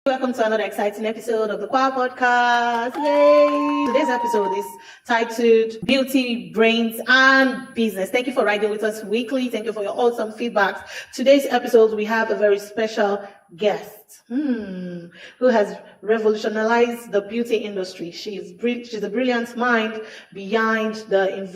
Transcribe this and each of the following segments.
Welcome to another exciting episode of the Choir Podcast. Yay! Today's episode is titled Beauty, Brains, and Business. Thank you for riding with us weekly. Thank you for your awesome feedbacks. Today's episode, we have a very special guest who has revolutionized the beauty industry. She's a brilliant mind behind the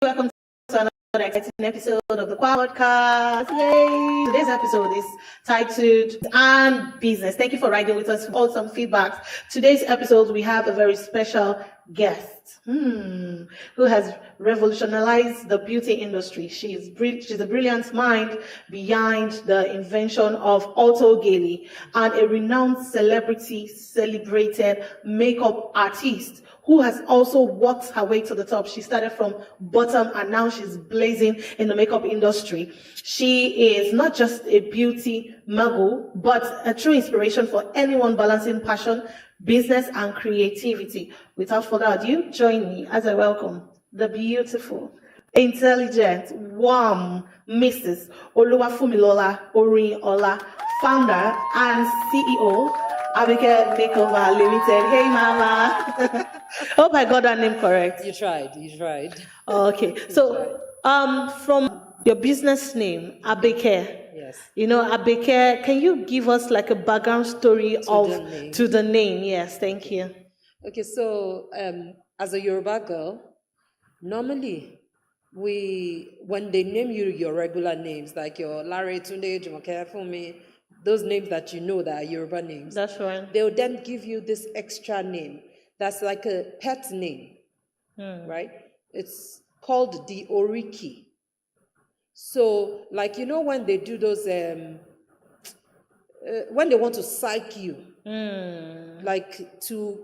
welcome to exciting episode of the Qua Podcast. Yay! Today's episode is titled and Business. Thank you for riding with us for awesome feedbacks. Today's episode, we have a very special guest who has revolutionized the beauty industry. She's a brilliant mind behind the invention of Auto Gaily and a renowned celebrated makeup artist who has also worked her way to the top. She started from bottom and now she's blazing in the makeup industry. She is not just a beauty mogul, but a true inspiration for anyone balancing passion, business, and creativity. Without further ado, join me as I welcome the beautiful, intelligent, warm Mrs. Oluwafumilola Orinola, founder and CEO, Abike Makeover Limited. Hey, Mama. Hope I got that name correct. You tried. Okay. So, from your business name, Abike. Yes. You know, Abike, can you give us like a background story to the name? Yes, thank you. Okay, so as a Yoruba girl, normally when they name you your regular names, like your Lare, Tunde, Jumoke, Funmi, those names that you know that are Yoruba names. That's right. They'll then give you this extra name that's like a pet name, right? It's called the Oriki. So, like, you know, when they do those, when they want to psych you, like to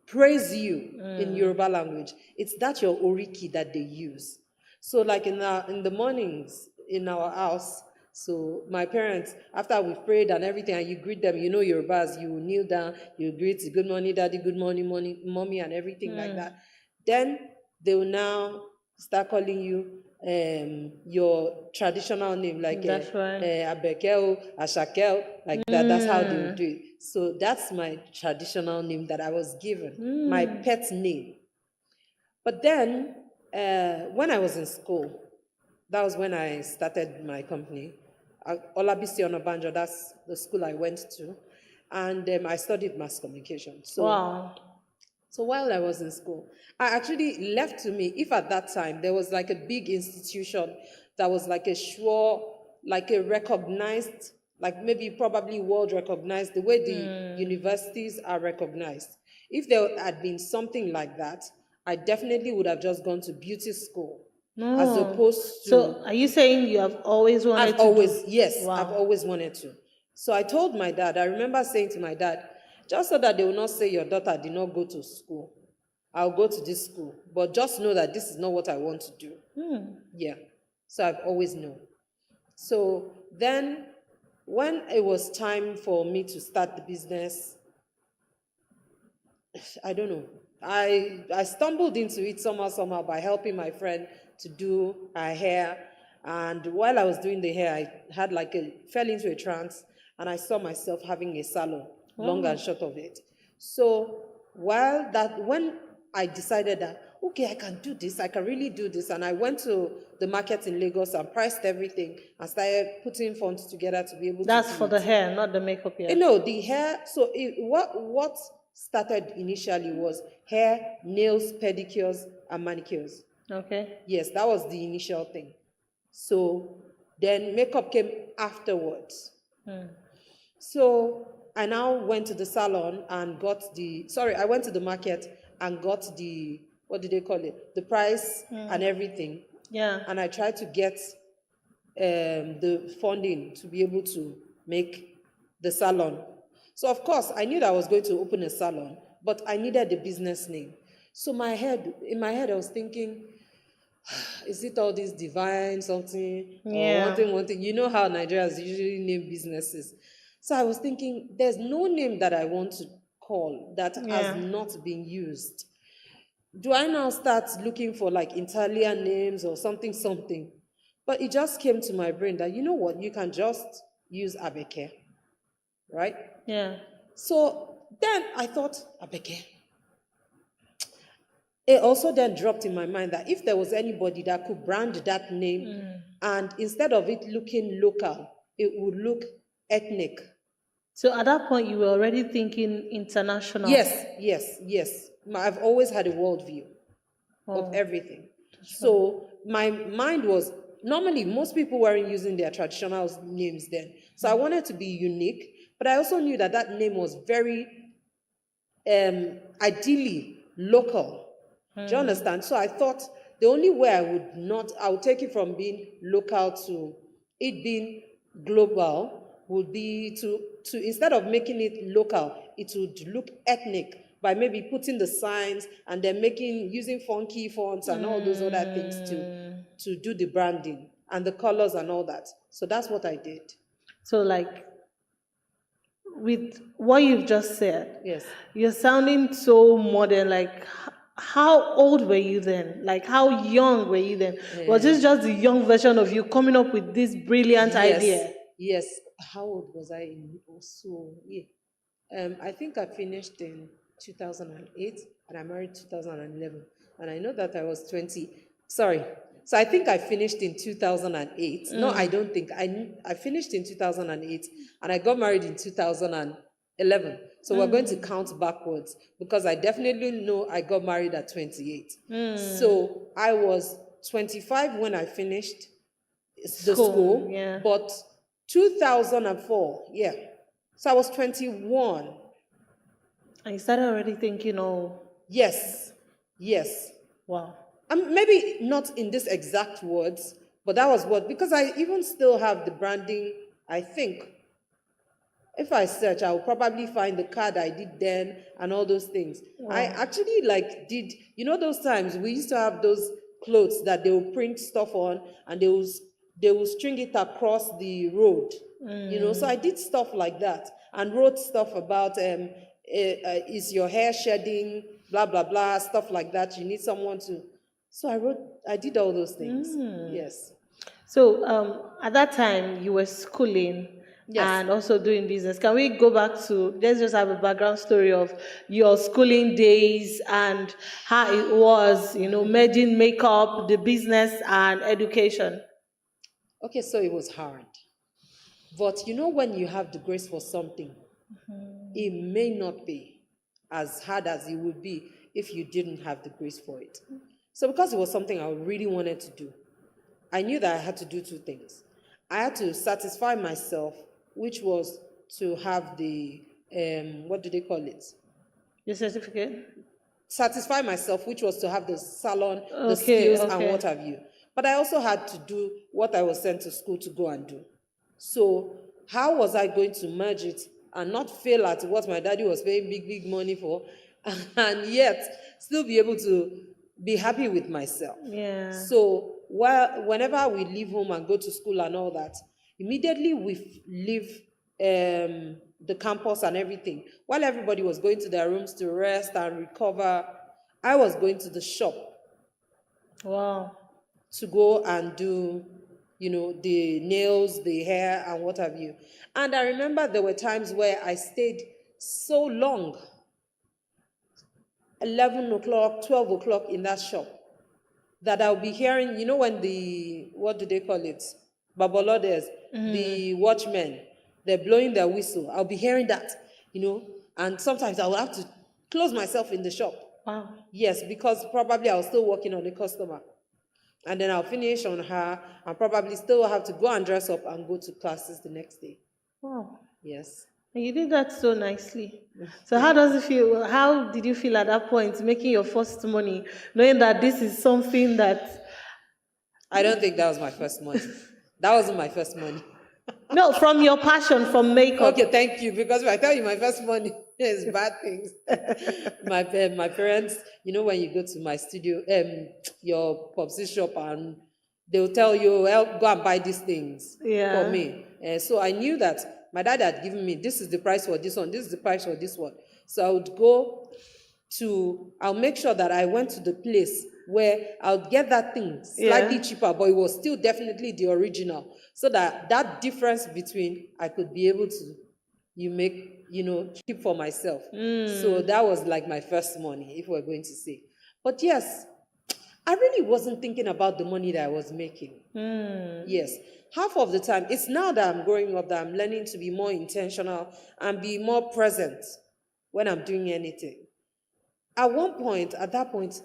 praise you in Yoruba language, it's that your Oriki that they use. So, like in the mornings in our house, so my parents, after we've prayed and everything, and you greet them, you know Yorubas, you kneel down, you greet, good morning, daddy, good morning, mommy, and everything like that. Then they will now start calling you your traditional name, like Abekel, Ashakel, like that. That's how they will do it. So that's my traditional name that I was given, my pet name. But then, when I was in school, that was when I started my company. Olabisi Onabanjo, that's the school I went to. And I studied mass communication. So, wow. So while I was in school, I actually left to me, if at that time there was like a big institution that was like a recognized, like maybe probably world recognized, the way the universities are recognized. If there had been something like that, I definitely would have just gone to beauty school. As opposed to... So are you saying you have always wanted to? Yes, wow. I've always wanted to. So I told my dad, I remember saying to my dad, just so that they will not say your daughter did not go to school, I'll go to this school. But just know that this is not what I want to do. Yeah. So I've always known. So then when it was time for me to start the business, I don't know. I stumbled into it somehow by helping my friend to do her hair. And while I was doing the hair, I had fell into a trance, and I saw myself having a salon, long and short of it. So when I decided that, okay, I can do this, I can really do this, and I went to the market in Lagos and priced everything and started putting funds together to be able to do That's for the hair, not the makeup yet. No, the hair, so what started initially was hair, nails, pedicures, and manicures. Okay. Yes, that was the initial thing. So then makeup came afterwards. So I now went to the salon and I went to the market and got the, what do they call it? The price and everything. Yeah. And I tried to get the funding to be able to make the salon. So of course, I knew that I was going to open a salon, but I needed the business name. So in my head, I was thinking, is it all this divine something? Yeah. Or one thing? You know how Nigerians usually name businesses. So I was thinking, there's no name that I want to call that has not been used. Do I now start looking for Italian names or something? But it just came to my brain that, you know what, you can just use Abeke, right? Yeah. So then I thought, Abeke. It also then dropped in my mind that if there was anybody that could brand that name, and instead of it looking local, it would look ethnic. So at that point, you were already thinking international. Yes. I've always had a worldview of everything. So my mind was, normally most people weren't using their traditional names then. So I wanted to be unique, but I also knew that that name was very ideally local. Do you understand? So I thought the only way I would take it from being local to it being global would be to instead of making it local, it would look ethnic by maybe putting the signs and then using funky fonts and all those other things to do the branding and the colors and all that. So that's what I did. So, like, with what you've just said, Yes. you're sounding so modern. Like, how old were you then? Like, how young were you then? Was this just the young version of you coming up with this brilliant idea? Yes. How old was I also? Yeah. I think I finished in 2008 and I married 2011. And I know that I was 20. Sorry. So I think I finished in 2008. No, I don't think. I finished in 2008 and I got married in 2011. So we're going to count backwards because I definitely know I got married at 28. So I was 25 when I finished the school, yeah. but 2004, yeah. So I was 21. And you started already thinking, oh, Yes, yes. wow. Maybe not in this exact words, but that was what, because I even still have the branding, I think. If I search, I'll probably find the card I did then and all those things. Wow. I actually did, those times we used to have those clothes that they will print stuff on and they will string it across the road. So I did stuff like that and wrote stuff about is your hair shedding, blah, blah, blah, stuff like that. You need someone to. So I did all those things. Yes. So, at that time, you were schooling. Yes. And also doing business. Can we go back to, let's just have a background story of your schooling days and how it was, merging makeup, the business, and education? Okay, so it was hard. But when you have the grace for something, it may not be as hard as it would be if you didn't have the grace for it. So because it was something I really wanted to do, I knew that I had to do two things. I had to satisfy myself, which was to have the, what do they call it? Your certificate? Satisfy myself, which was to have the salon, the skills, and what have you. But I also had to do what I was sent to school to go and do. So how was I going to merge it and not fail at what my daddy was paying big, big money for, and yet still be able to be happy with myself? Yeah. So whenever we leave home and go to school and all that, immediately we leave the campus and everything. While everybody was going to their rooms to rest and recover, I was going to the shop. Wow. To go and do, the nails, the hair, and what have you. And I remember there were times where I stayed so long, 11 o'clock, 12 o'clock in that shop, that I'll be hearing, when what do they call it? Babolodes, the watchmen, they're blowing their whistle. I'll be hearing that, and sometimes I will have to close myself in the shop. Wow. Yes, because probably I was still working on the customer. And then I'll finish on her and probably still have to go and dress up and go to classes the next day. Wow. Yes. And you did that so nicely. So how does it feel? How did you feel at that point, making your first money, knowing that this is something that... I don't think that was my first money. That wasn't my first money. No, from your passion, from makeup. Okay, thank you. Because if I tell you my first money is bad things. my parents, when you go to my studio, your popsi shop, and they'll tell you, well, go and buy these things for me. So I knew that my dad had given me, this is the price for this one, this is the price for this one. So I would I'll make sure that I went to the place where I'll get that thing slightly cheaper, but it was still definitely the original. So that difference between I could be able to keep for myself. So that was like my first money, if we're going to say. But yes, I really wasn't thinking about the money that I was making. Yes. Half of the time, it's now that I'm growing up that I'm learning to be more intentional and be more present when I'm doing anything. At that point,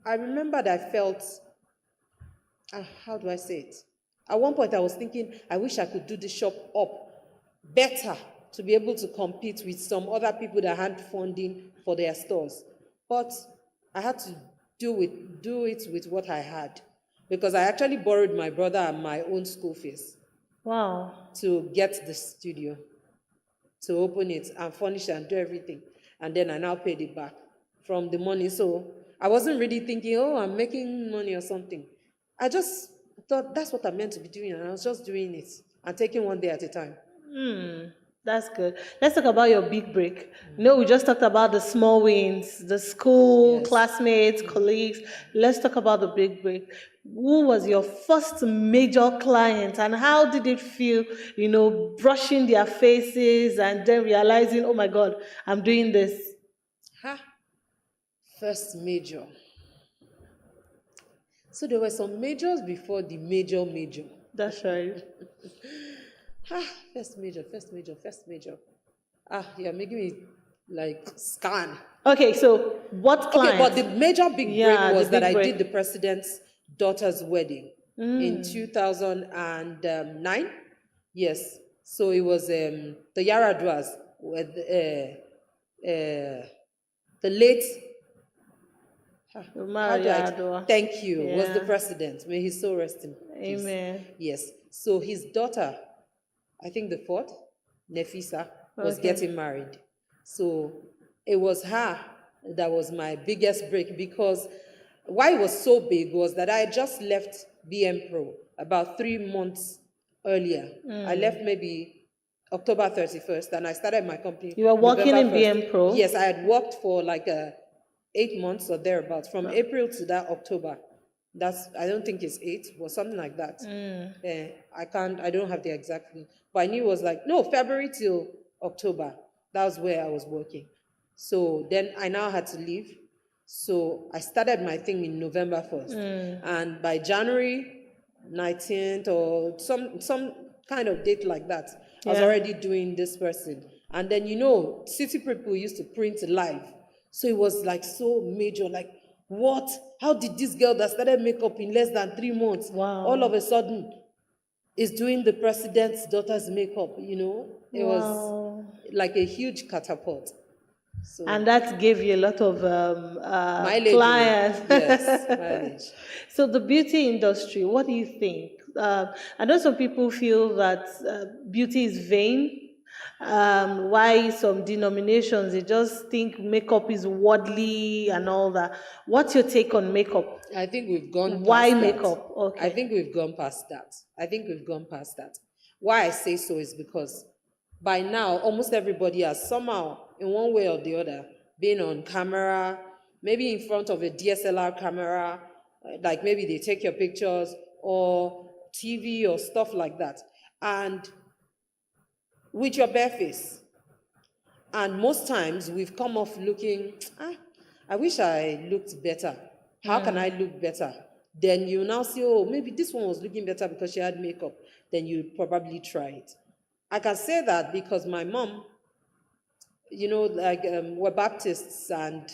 I remember that I felt how do I say it? At one point, I was thinking, I wish I could do the shop up better to be able to compete with some other people that had funding for their stores. But I had to do it with what I had, because I actually borrowed my brother and my own school fees Wow. to get the studio, to open it and furnish and do everything. And then I now paid it back from the money. So I wasn't really thinking, oh, I'm making money or something. I just thought that's what I'm meant to be doing, and I was just doing it and taking one day at a time. That's good. Let's talk about your big break. We just talked about the small wins, the school, Yes. classmates, colleagues. Let's talk about the big break. Who was your first major client and how did it feel, brushing their faces and then realizing, oh my God, I'm doing this? First major. So there were some majors before the major. That's right. First major. You're making me like scan. Okay, so what client? Okay, but the major big break was that I break. did the president's daughter's wedding in 2009. Yes, so it was the Yaraduas with the late. Thank you. Was the president. May his soul rest in peace. Amen. Yes. So his daughter, I think the fourth, Nefisa, was getting married. So it was her that was my biggest break, because why it was so big was that I had just left BM Pro about 3 months earlier. I left maybe October 31st and I started my company. You were working in November 1st. BM Pro? Yes, I had worked for like 8 months or thereabouts, from April to that October. I don't think it's 8, but something like that. I don't have the exact thing. But I knew it was like, no, February till October. That was where I was working. So then I now had to leave. So I started my thing in November 1st. And by January 19th or some kind of date like that, I was already doing this person. And then, city people used to print live. So it was like so major, like, what? How did this girl that started makeup in less than 3 months, all of a sudden, is doing the president's daughter's makeup, It was like a huge catapult. So, and that gave you a lot of clients. Yes, mileage. So the beauty industry, what do you think? I know some people feel that beauty is vain. Why some denominations, they just think makeup is worldly and all that. What's your take on makeup? I think we've gone past Why that. makeup? Okay. I think we've gone past that. Why I say so is because by now, almost everybody has somehow, in one way or the other, been on camera, maybe in front of a DSLR camera, like maybe they take your pictures, or TV or stuff like that. And with your bare face. And most times we've come off looking, I wish I looked better. How can I look better? Then you now see, oh, maybe this one was looking better because she had makeup. Then you probably try it. I can say that because my mom, we're Baptists and,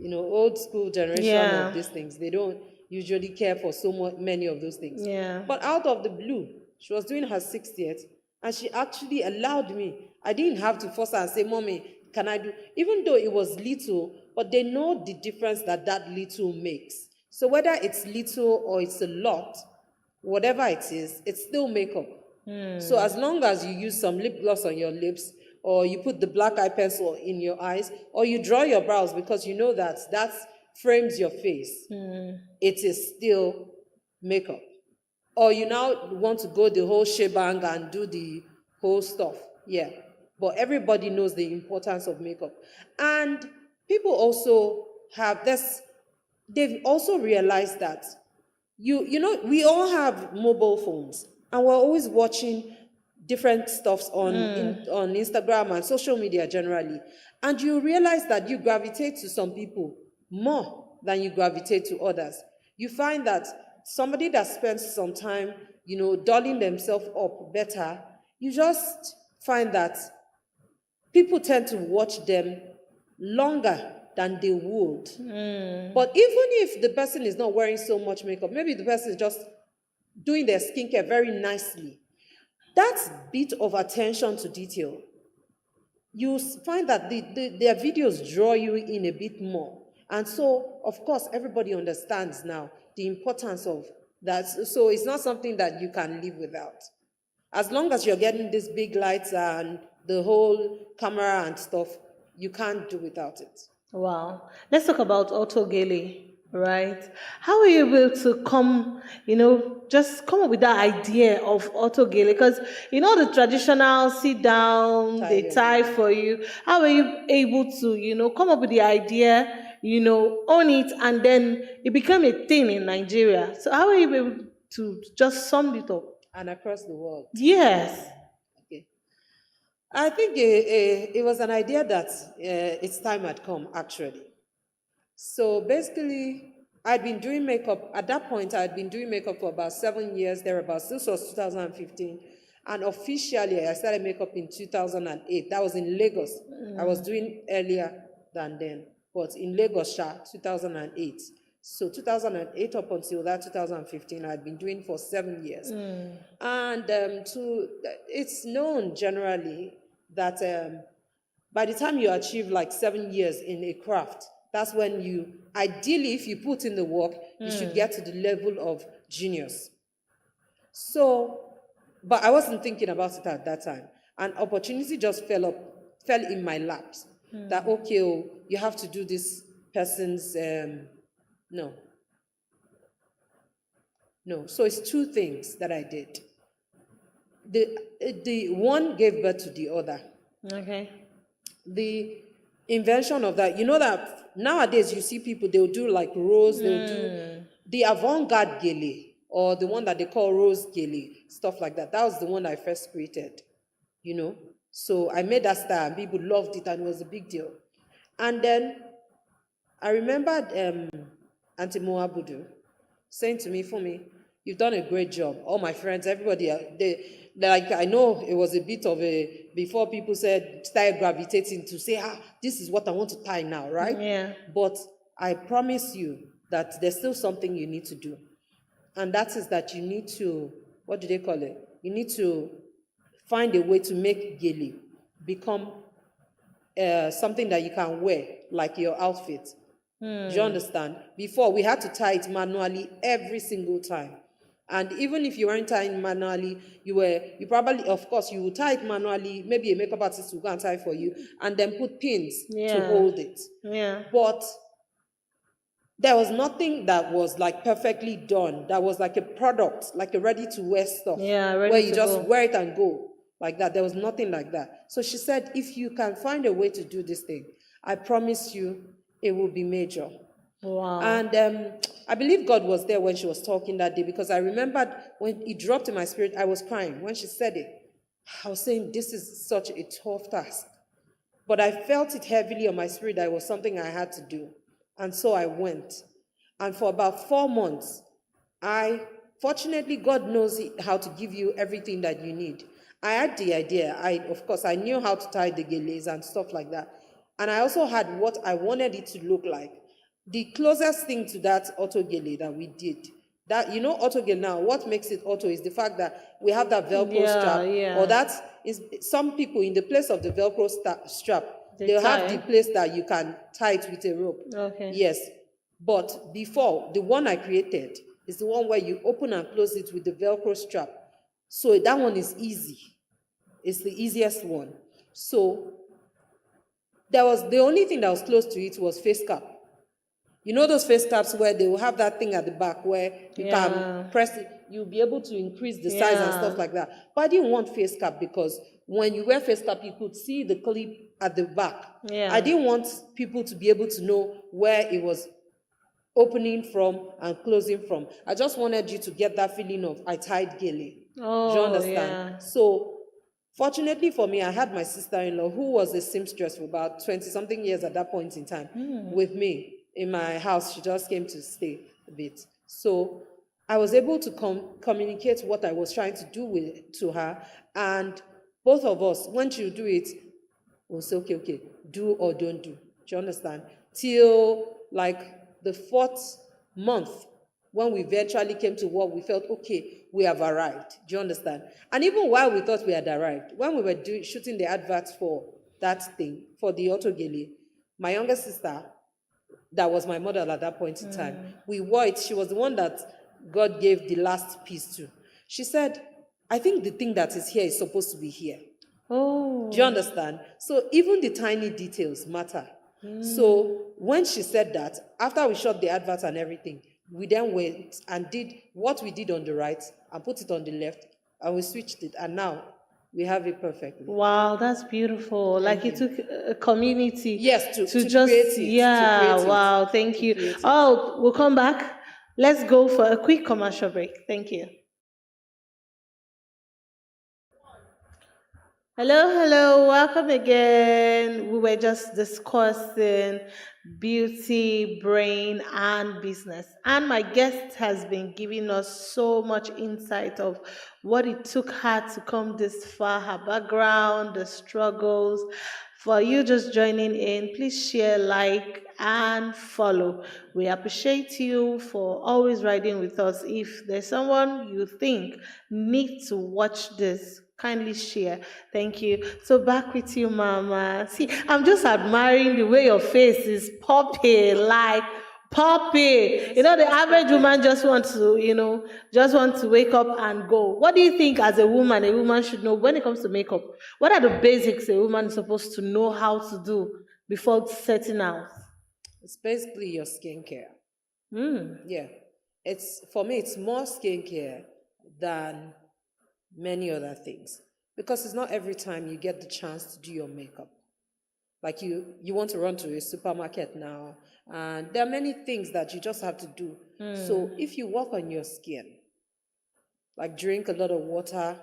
old school generation of these things. They don't usually care for many of those things. Yeah. But out of the blue, she was doing her 60th, and she actually allowed me. I didn't have to force her and say, Mommy, can I do? Even though it was little, but they know the difference that little makes. So whether it's little or it's a lot, whatever it is, it's still makeup. So as long as you use some lip gloss on your lips, or you put the black eye pencil in your eyes, or you draw your brows because you know that frames your face, it is still makeup. Or you now want to go the whole shebang and do the whole stuff. Yeah. But everybody knows the importance of makeup. And people also have this, they've also realized that, we all have mobile phones, and we're always watching different stuffs on Instagram and social media generally. And you realize that you gravitate to some people more than you gravitate to others. You find that somebody that spends some time, dolling themselves up better, you just find that people tend to watch them longer than they would. But even if the person is not wearing so much makeup, maybe the person is just doing their skincare very nicely. That bit of attention to detail, you find that their videos draw you in a bit more. And so, of course, everybody understands now the importance of that. So it's not something that you can live without. As long as you're getting these big lights and the whole camera and stuff, you can't do without it. Wow. Let's talk about Otto Gele, right? How were you able to just come up with that idea of Otto Gele? Because, the traditional sit down, they tie for you. How were you able to, come up with the idea, own it, and then it became a thing in Nigeria? So how were you able to just sum it up? And across the world. Yes. Okay. I think it was an idea that its time had come, actually. So basically, I'd been doing makeup. At that point, I'd been doing makeup for about 7 years, thereabouts. This was 2015. And officially, I started makeup in 2008. That was in Lagos. I was doing earlier than then, but in Lagos, 2008. So 2008 up until that 2015, I'd been doing for 7 years. And it's known generally that by the time you achieve like 7 years in a craft, that's when ideally, if you put in the work, you should get to the level of genius. So, but I wasn't thinking about it at that time. An opportunity just fell in my laps. That, okay, you have to do this person's, no. So it's two things that I did. The one gave birth to the other. Okay. The invention of that, that nowadays you see people, they'll do like rose, they'll do the avant-garde gele, or the one that they call rose gele, stuff like that. That was the one I first created, So I made that style and people loved it and it was a big deal. And then I remembered Auntie Moabudu saying to me, Fumi, you've done a great job. All my friends, everybody, I know it was a bit of before people started gravitating to say, this is what I want to tie now, right? Yeah. But I promise you that there's still something you need to do. And that is that you need to, what do they call it? You need to find a way to make gele become something that you can wear, like your outfit. Do you understand? Before, we had to tie it manually every single time. And even if you weren't tying manually, you probably, of course, you would tie it manually. Maybe a makeup artist will go and tie for you and then put pins to hold it. Yeah. But there was nothing that was like perfectly done. That was like a product, like a ready-to-wear stuff. Yeah, where you just wear it and go like that. There was nothing like that. So she said, if you can find a way to do this thing, I promise you it will be major. Wow. And I believe God was there when she was talking that day, because I remembered when it dropped in my spirit, I was crying. When she said it, I was saying, this is such a tough task. But I felt it heavily on my spirit that it was something I had to do. And so I went. And for about 4 months, fortunately, God knows how to give you everything that you need. I had the idea. Of course, I knew how to tie the geles and stuff like that. And I also had what I wanted it to look like. The closest thing to that Otto Gele that we did, that, Otto Gele now, what makes it Otto is the fact that we have that Velcro strap. Yeah. Or that is, some people, in the place of the Velcro strap, they'll have the place that you can tie it with a rope. Okay. Yes. But before, the one I created is the one where you open and close it with the Velcro strap. So that one is easy. It's the easiest one. So the only thing that was close to it was face cap. You know those face caps where they will have that thing at the back where you can press it, you'll be able to increase the size and stuff like that. But I didn't want face cap because when you wear face cap, you could see the clip at the back. Yeah. I didn't want people to be able to know where it was opening from and closing from. I just wanted you to get that feeling of I tied gele. Oh, do you understand? Yeah. So fortunately for me, I had my sister-in-law who was a seamstress for about 20-something years at that point in time with me in my house. She just came to stay a bit. So I was able to communicate what I was trying to do to her. And both of us, when she would do it, we'll say, okay, do or don't do. Do you understand? Till like the 4th month, when we eventually came to what we felt, okay, we have arrived. Do you understand? And even while we thought we had arrived, when we were shooting the adverts for that thing, for the Autogele, my younger sister, that was my model at that point in time, we wore it. She was the one that God gave the last piece to. She said, I think the thing that is here is supposed to be here. Oh. Do you understand? So even the tiny details matter. So when she said that, after we shot the advert and everything, we then went and did what we did on the right and put it on the left, and we switched it, and now we have it perfectly. Wow, that's beautiful. Like it took a community. Yes, to just create it. Yeah, to create it. wow, thank you. create it. Oh, we'll come back. Let's go for a quick commercial break. Thank you. Hello, welcome again. We were just discussing beauty, brain, and business. And my guest has been giving us so much insight of what it took her to come this far, her background, the struggles. For you just joining in, please share, like, and follow. We appreciate you for always riding with us. If there's someone you think needs to watch this, kindly share. Thank you. So back with you, Mama. See, I'm just admiring the way your face is popping, like popping. You know, the average woman just wants to, just want to wake up and go. What do you think as a woman should know when it comes to makeup? What are the basics a woman is supposed to know how to do before setting out? It's basically your skincare. Yeah. For me, it's more skincare than many other things, because it's not every time you get the chance to do your makeup. Like you want to run to a supermarket now, and there are many things that you just have to do. So if you work on your skin, like drink a lot of water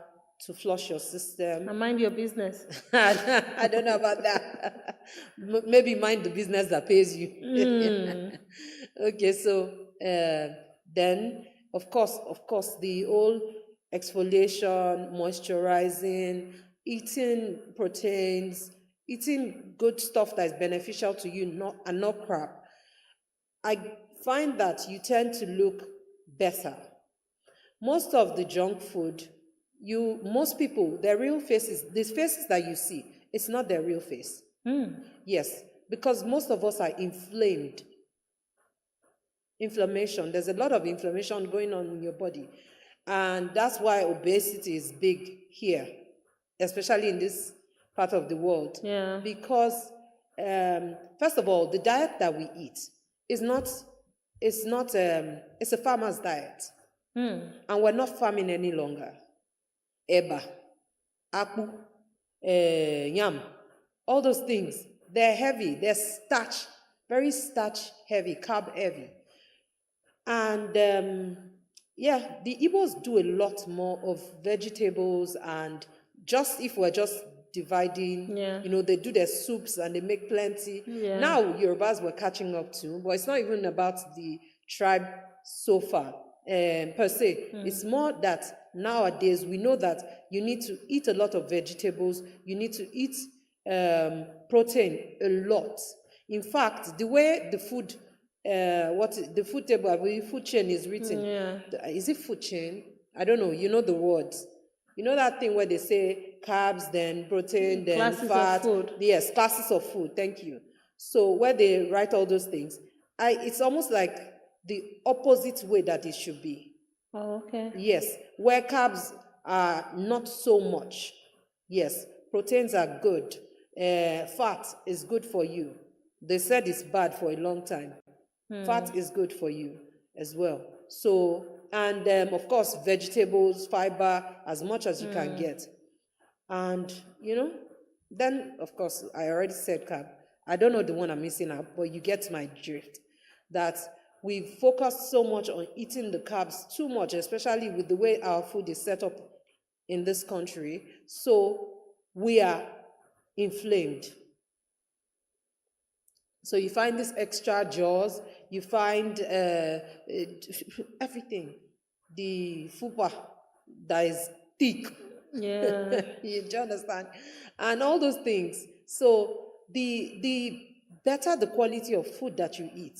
to flush your system. And mind your business. I don't know about that. Maybe mind the business that pays you. Okay, so then of course, the whole exfoliation, moisturizing, eating proteins, eating good stuff that is beneficial to you, not crap. I find that you tend to look better. Most of the junk food, most people, their real faces, these faces that you see, it's not their real face. Yes, because most of us are inflamed. Inflammation, there's a lot of inflammation going on in your body. And that's why obesity is big here, especially in this part of the world. Yeah. Because, first of all, the diet that we eat is it's a farmer's diet. And we're not farming any longer. Eba, apu, yam, all those things, they're heavy, they're starch, very starch heavy, carb heavy. And the Igbos do a lot more of vegetables, and if we're just dividing, they do their soups and they make plenty. Yeah. Now Yorubas were catching up too, but it's not even about the tribe so far. Per se. It's more that nowadays we know that you need to eat a lot of vegetables, you need to eat protein a lot. In fact, the way the food the food table, I believe food chain is written. Is it food chain? I don't know. You know the words. You know that thing where they say carbs, then protein, then classes fat. of food. Yes, classes of food. Thank you. So where they write all those things, it's almost like the opposite way that it should be. Oh, okay. Yes, where carbs are not so much. Yes, proteins are good. Fat is good for you. They said it's bad for a long time. Fat is good for you as well. So, and of course, vegetables, fiber, as much as you can get. And, then, of course, I already said carb. I don't know the one I'm missing out, but you get my drift. That we focus so much on eating the carbs too much, especially with the way our food is set up in this country. So we are inflamed. So you find this extra jaws, you find everything. The fupa that is thick. Yeah. You understand? And all those things. So the better the quality of food that you eat,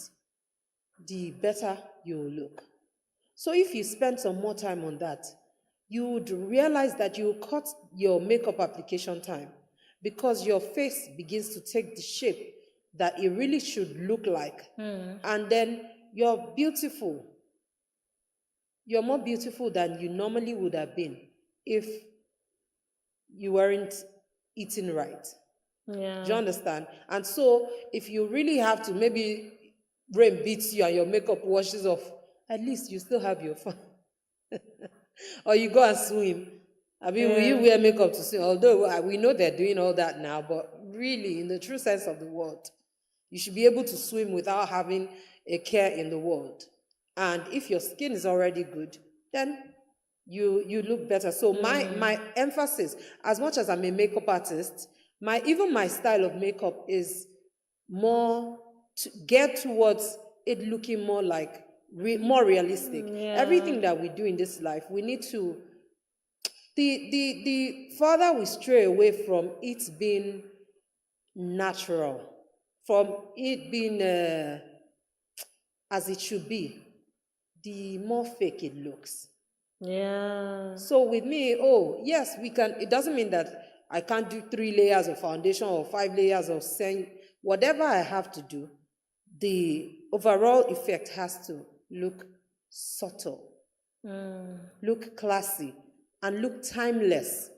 the better you will look. So if you spend some more time on that, you would realize that you cut your makeup application time because your face begins to take the shape that it really should look like. And then you're beautiful. You're more beautiful than you normally would have been if you weren't eating right. Yeah. Do you understand? And so if you really have to, maybe rain beats you and your makeup washes off, at least you still have your fun. Or you go and swim. I mean, will you wear makeup to swim? Although we know they're doing all that now, but really, in the true sense of the word, you should be able to swim without having a care in the world. And if your skin is already good, then you look better. So my emphasis, as much as I'm a makeup artist, even my style of makeup is more to get towards it looking more like more realistic. Everything that we do in this life, we need to. The farther we stray away from it being natural, from it being as it should be, the more fake it looks. Yeah. So with me, oh yes, we can. It doesn't mean that I can't do 3 layers of foundation or 5 layers of saying whatever I have to do. The overall effect has to look subtle, look classy, and look timeless.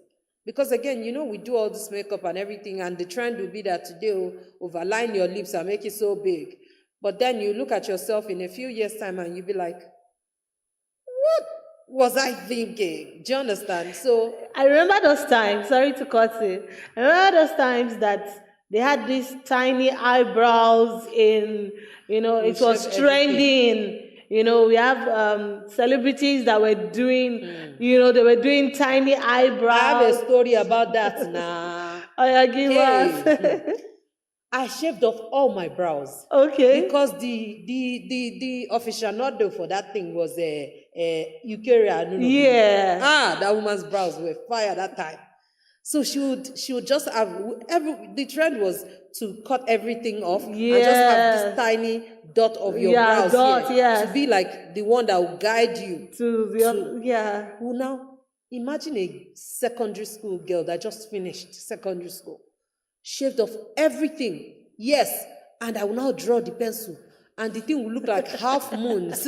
Because again, we do all this makeup and everything, and the trend will be that today, overline your lips and make it so big. But then you look at yourself in a few years' time and you'll be like, what was I thinking? Do you understand? So I remember those times, sorry to cut it. I remember those times that they had these tiny eyebrows in, it was shaved trending. We have celebrities that were doing, they were doing tiny eyebrows. I have a story about that now. Oh, yeah, give us. I shaved off all my brows. Okay. Because the aficionado for that thing was Eukarya. Yeah. That woman's brows were fire that time. So she would just have the trend was to cut everything off and just have this tiny dot of your brows here, to be like the one that will guide you Well, now imagine a secondary school girl that just finished secondary school, shaved off everything. Yes, and I will now draw the pencil, and the thing will look like half moons.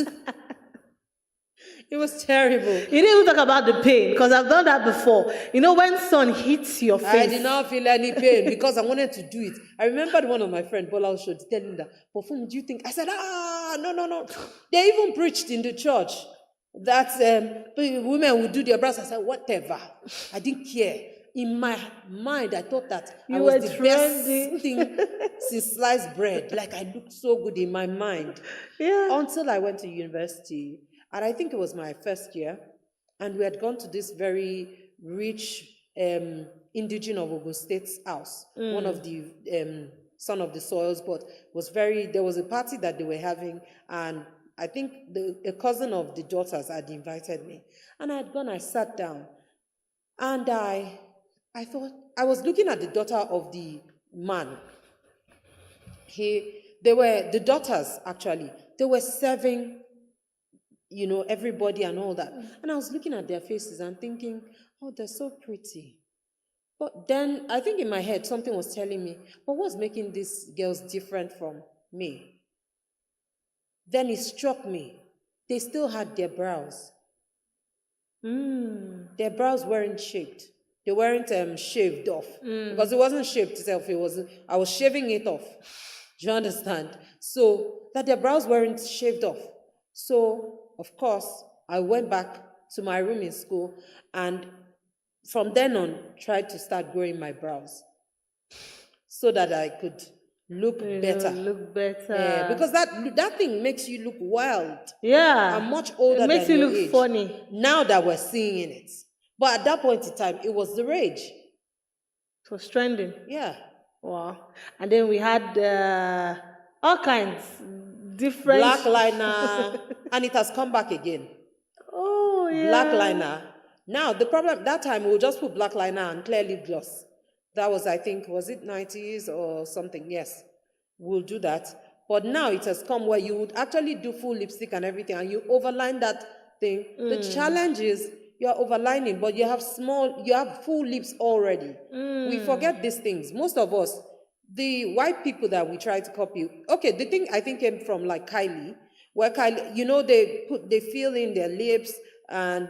It was terrible. You didn't even talk about the pain, because I've done that before. When sun hits your face. I did not feel any pain because I wanted to do it. I remembered one of my friends, Bola Oshodi, telling that, Perfume, do you think? I said, no. They even preached in the church that women would do their brows. I said, whatever. I didn't care. In my mind, I thought that I was the best thing since sliced bread. Like, I looked so good in my mind. Yeah. Until I went to university. And I think it was my first year, and we had gone to this very rich indigene of Ogun State's house, one of the son of the soils, but there was a party that they were having, and I think a cousin of the daughters had invited me. And I had gone, I sat down, and I thought, I was looking at the daughter of the man. The daughters, actually, they were serving everybody and all that. And I was looking at their faces and thinking, oh, they're so pretty. But then I think in my head, something was telling me, but what's making these girls different from me? Then it struck me. They still had their brows. Their brows weren't shaped. They weren't shaved off. Because it wasn't shaved itself. I was shaving it off. Do you understand? So that their brows weren't shaved off. So of course, I went back to my room in school, and from then on, tried to start growing my brows so that I could look better. Look better. Because that thing makes you look wild. Yeah. I'm much older than your age. It makes you look funny. Now that we're seeing it. But at that point in time, it was the rage. It was trending. Yeah. Wow. And then we had all kinds. Different black liner, and it has come back again. Oh, yeah. Black liner. Now, the problem, that time, we'll just put black liner and clear lip gloss. That was, I think, was it 90s or something? Yes, we'll do that. But now it has come where you would actually do full lipstick and everything, and you overline that thing. The challenge is you're overlining, but you have full lips already. We forget these things. Most of us, the white people that we try to copy. Okay, the thing I think came from like Kylie, where Kylie, they fill in their lips and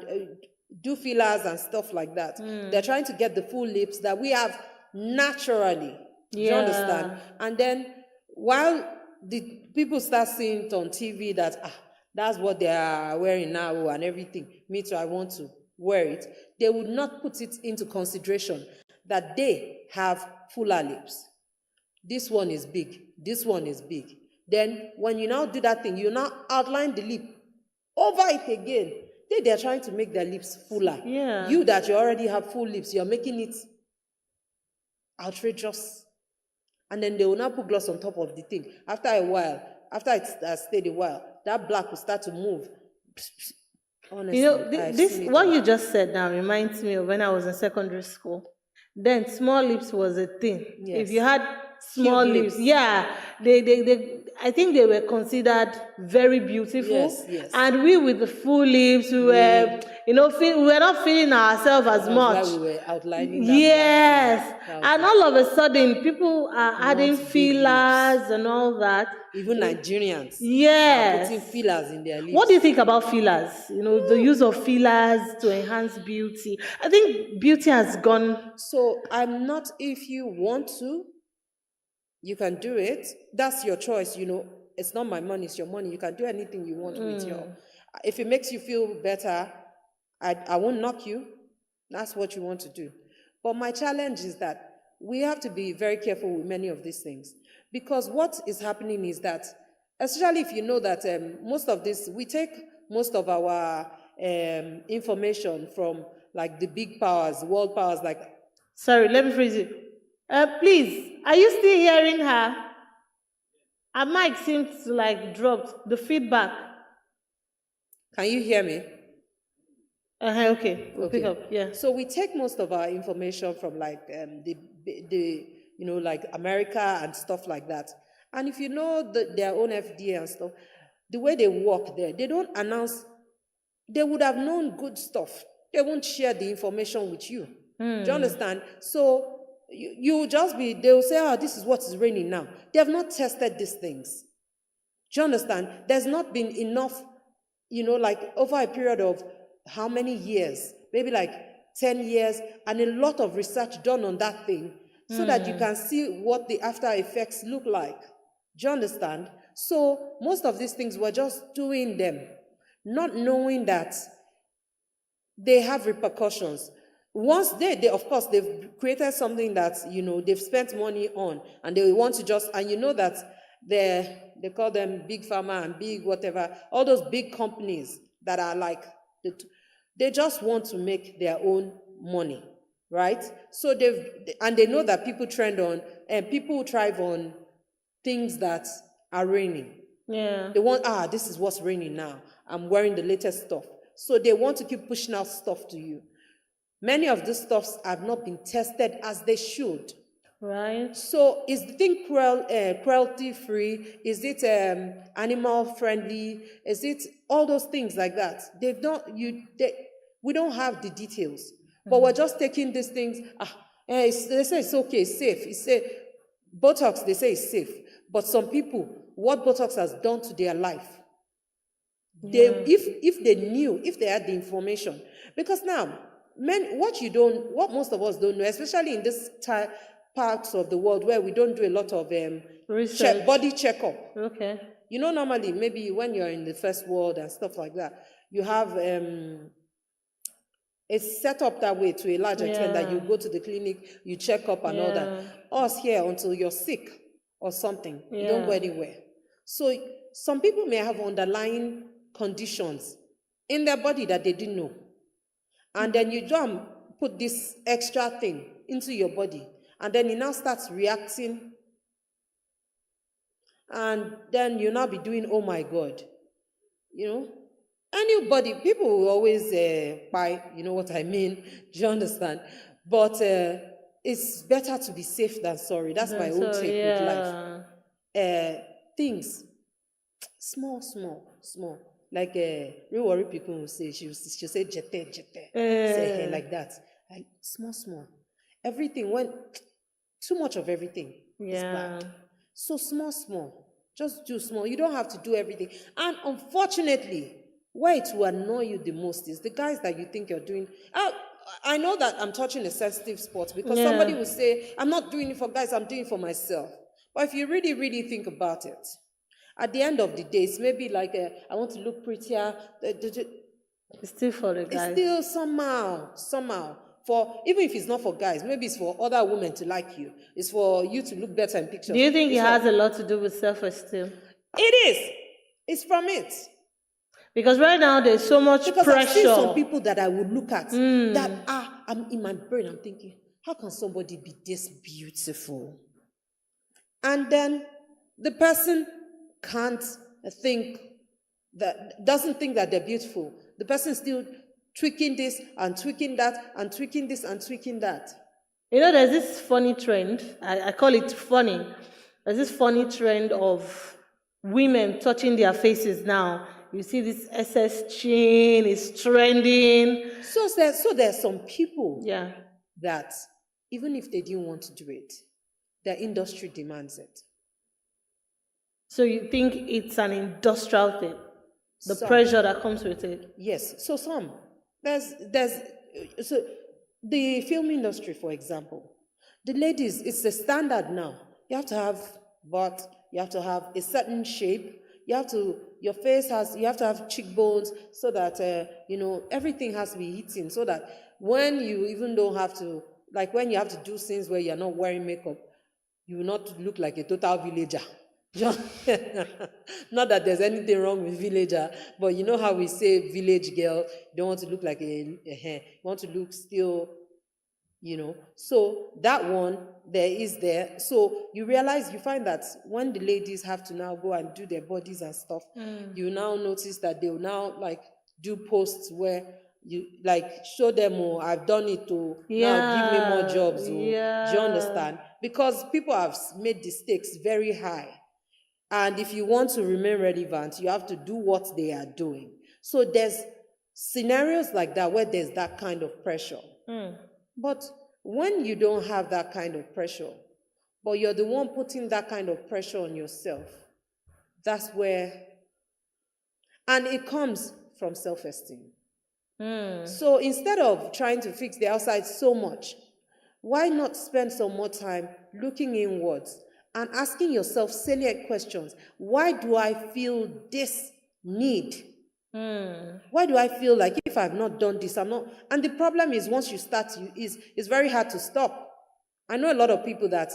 do fillers and stuff like that. They're trying to get the full lips that we have naturally. Do you understand? And then while the people start seeing it on TV that that's what they are wearing now and everything, me too, I want to wear it, they would not put it into consideration that they have fuller lips. This one is big. This one is big. Then when you now do that thing, you now outline the lip over it again. They're trying to make their lips fuller. Yeah. You that you already have full lips, you're making it outrageous. And then they will now put gloss on top of the thing. After a while, after it has stayed a while, that black will start to move. Honestly, this what you just said now reminds me of when I was in secondary school. Then small lips was a thing. Yes. If you had small lips, yeah, they I think they were considered very beautiful. Yes. And we with the full lips, we were, we were not feeling ourselves as much. Why we were outlining that. Yes. And all of a sudden, people are adding fillers and all that. Even Nigerians Yes. are putting fillers in their lips. What do you think about fillers? The use of fillers to enhance beauty. I think beauty has gone. So I'm not, if you want to, you can do it. That's your choice, It's not my money, it's your money. You can do anything you want with your. If it makes you feel better, I won't knock you. That's what you want to do. But my challenge is that we have to be very careful with many of these things. Because what is happening is that, especially if you know that most of this, we take most of our information from like the big powers, world powers, like. Sorry, let me freeze it. Please, are you still hearing her? Her mic seems to like drop the feedback. Can you hear me? Okay, we'll pick up. Yeah. So we take most of our information from like like America and stuff like that. And if you know their own FDA and stuff, the way they work there, they don't announce. They would have known good stuff. They won't share the information with you. Do you understand? So you just they'll say, this is what is raining now. They have not tested these things. Do you understand? There's not been enough, like over a period of how many years? Maybe like 10 years, and a lot of research done on that thing so that you can see what the after effects look like. Do you understand? So most of these things, we're just doing them, not knowing that they have repercussions. Once of course, they've created something that, they've spent money on, and they want to just, and that they call them big pharma and big whatever, all those big companies that are like, they just want to make their own money, right? So they know that people trend on, and people thrive on things that are raining. Yeah. They want, this is what's raining now. I'm wearing the latest stuff. So they want to keep pushing out stuff to you. Many of these stuffs have not been tested as they should. Right. So is the thing cruelty-free? Is it animal-friendly? Is it all those things like that? We don't have the details. But we're just taking these things. They say it's okay, it's safe. Botox, they say it's safe. But some people, what Botox has done to their life, if they knew, if they had the information. Because now, what most of us don't know, especially in this parts of the world where we don't do a lot of body checkup. Okay. Normally, maybe when you're in the first world and stuff like that, you have it's set up that way to a large extent that you go to the clinic, you check up and all that. Us here, until you're sick or something, you don't go anywhere. So some people may have underlying conditions in their body that they didn't know. And then you don't put this extra thing into your body. And then it now starts reacting. And then you'll now be doing, oh my God. Anybody, people will always buy, you know what I mean? Do you understand? But it's better to be safe than sorry. That's my own take with life. Things, small. like real worry people will say, she'll say jete, jete, say hey, like that. And small, small. Everything, when too much of everything is bad. So small, small. Just do small. You don't have to do everything. And unfortunately, where it will annoy you the most is the guys that you think you're doing. I know that I'm touching a sensitive spot because somebody will say, I'm not doing it for guys, I'm doing it for myself. But if you really, really think about it, at the end of the day, it's maybe like, I want to look prettier. It's still for the guys. It's still somehow. For even if it's not for guys, maybe it's for other women to like you. It's for you to look better in pictures. Do you think it has a lot to do with self-esteem? It is. It's from it. Because right now there's so much Because pressure. I've seen some people that I would look at that I'm in my brain, I'm thinking, how can somebody be this beautiful? And then the person doesn't think that they're beautiful. The person still tweaking this and tweaking that and tweaking this and tweaking that. You know, there's this funny trend. I call it funny. There's this funny trend of women touching their faces now. You see this SS chin is trending. So there's some people that even if they didn't want to do it, their industry demands it. So you think it's an industrial thing? The pressure that comes with it? Yes. So so the film industry, for example, the ladies, it's the standard now. You have to have butt, you have to have a certain shape, you have to have cheekbones so that everything has to be hitting, so that when you even don't have to, like when you have to do things where you're not wearing makeup, you will not look like a total villager. Not that there's anything wrong with villager, but you know how we say village girl, you don't want to look like you want to look still, so that one there. So you find that when the ladies have to now go and do their bodies and stuff, you now notice that they'll now like do posts where you like show them, I've done it to now give me more jobs. Do you understand? Because people have made the stakes very high. And if you want to remain relevant, you have to do what they are doing. So there's scenarios like that where there's that kind of pressure. But when you don't have that kind of pressure, but you're the one putting that kind of pressure on yourself, that's where, and it comes from self-esteem. So instead of trying to fix the outside so much, why not spend some more time looking inwards and asking yourself salient questions? Why do I feel this need? Why do I feel like if I've not done this, I'm not? And the problem is once you start, it's very hard to stop. I know a lot of people that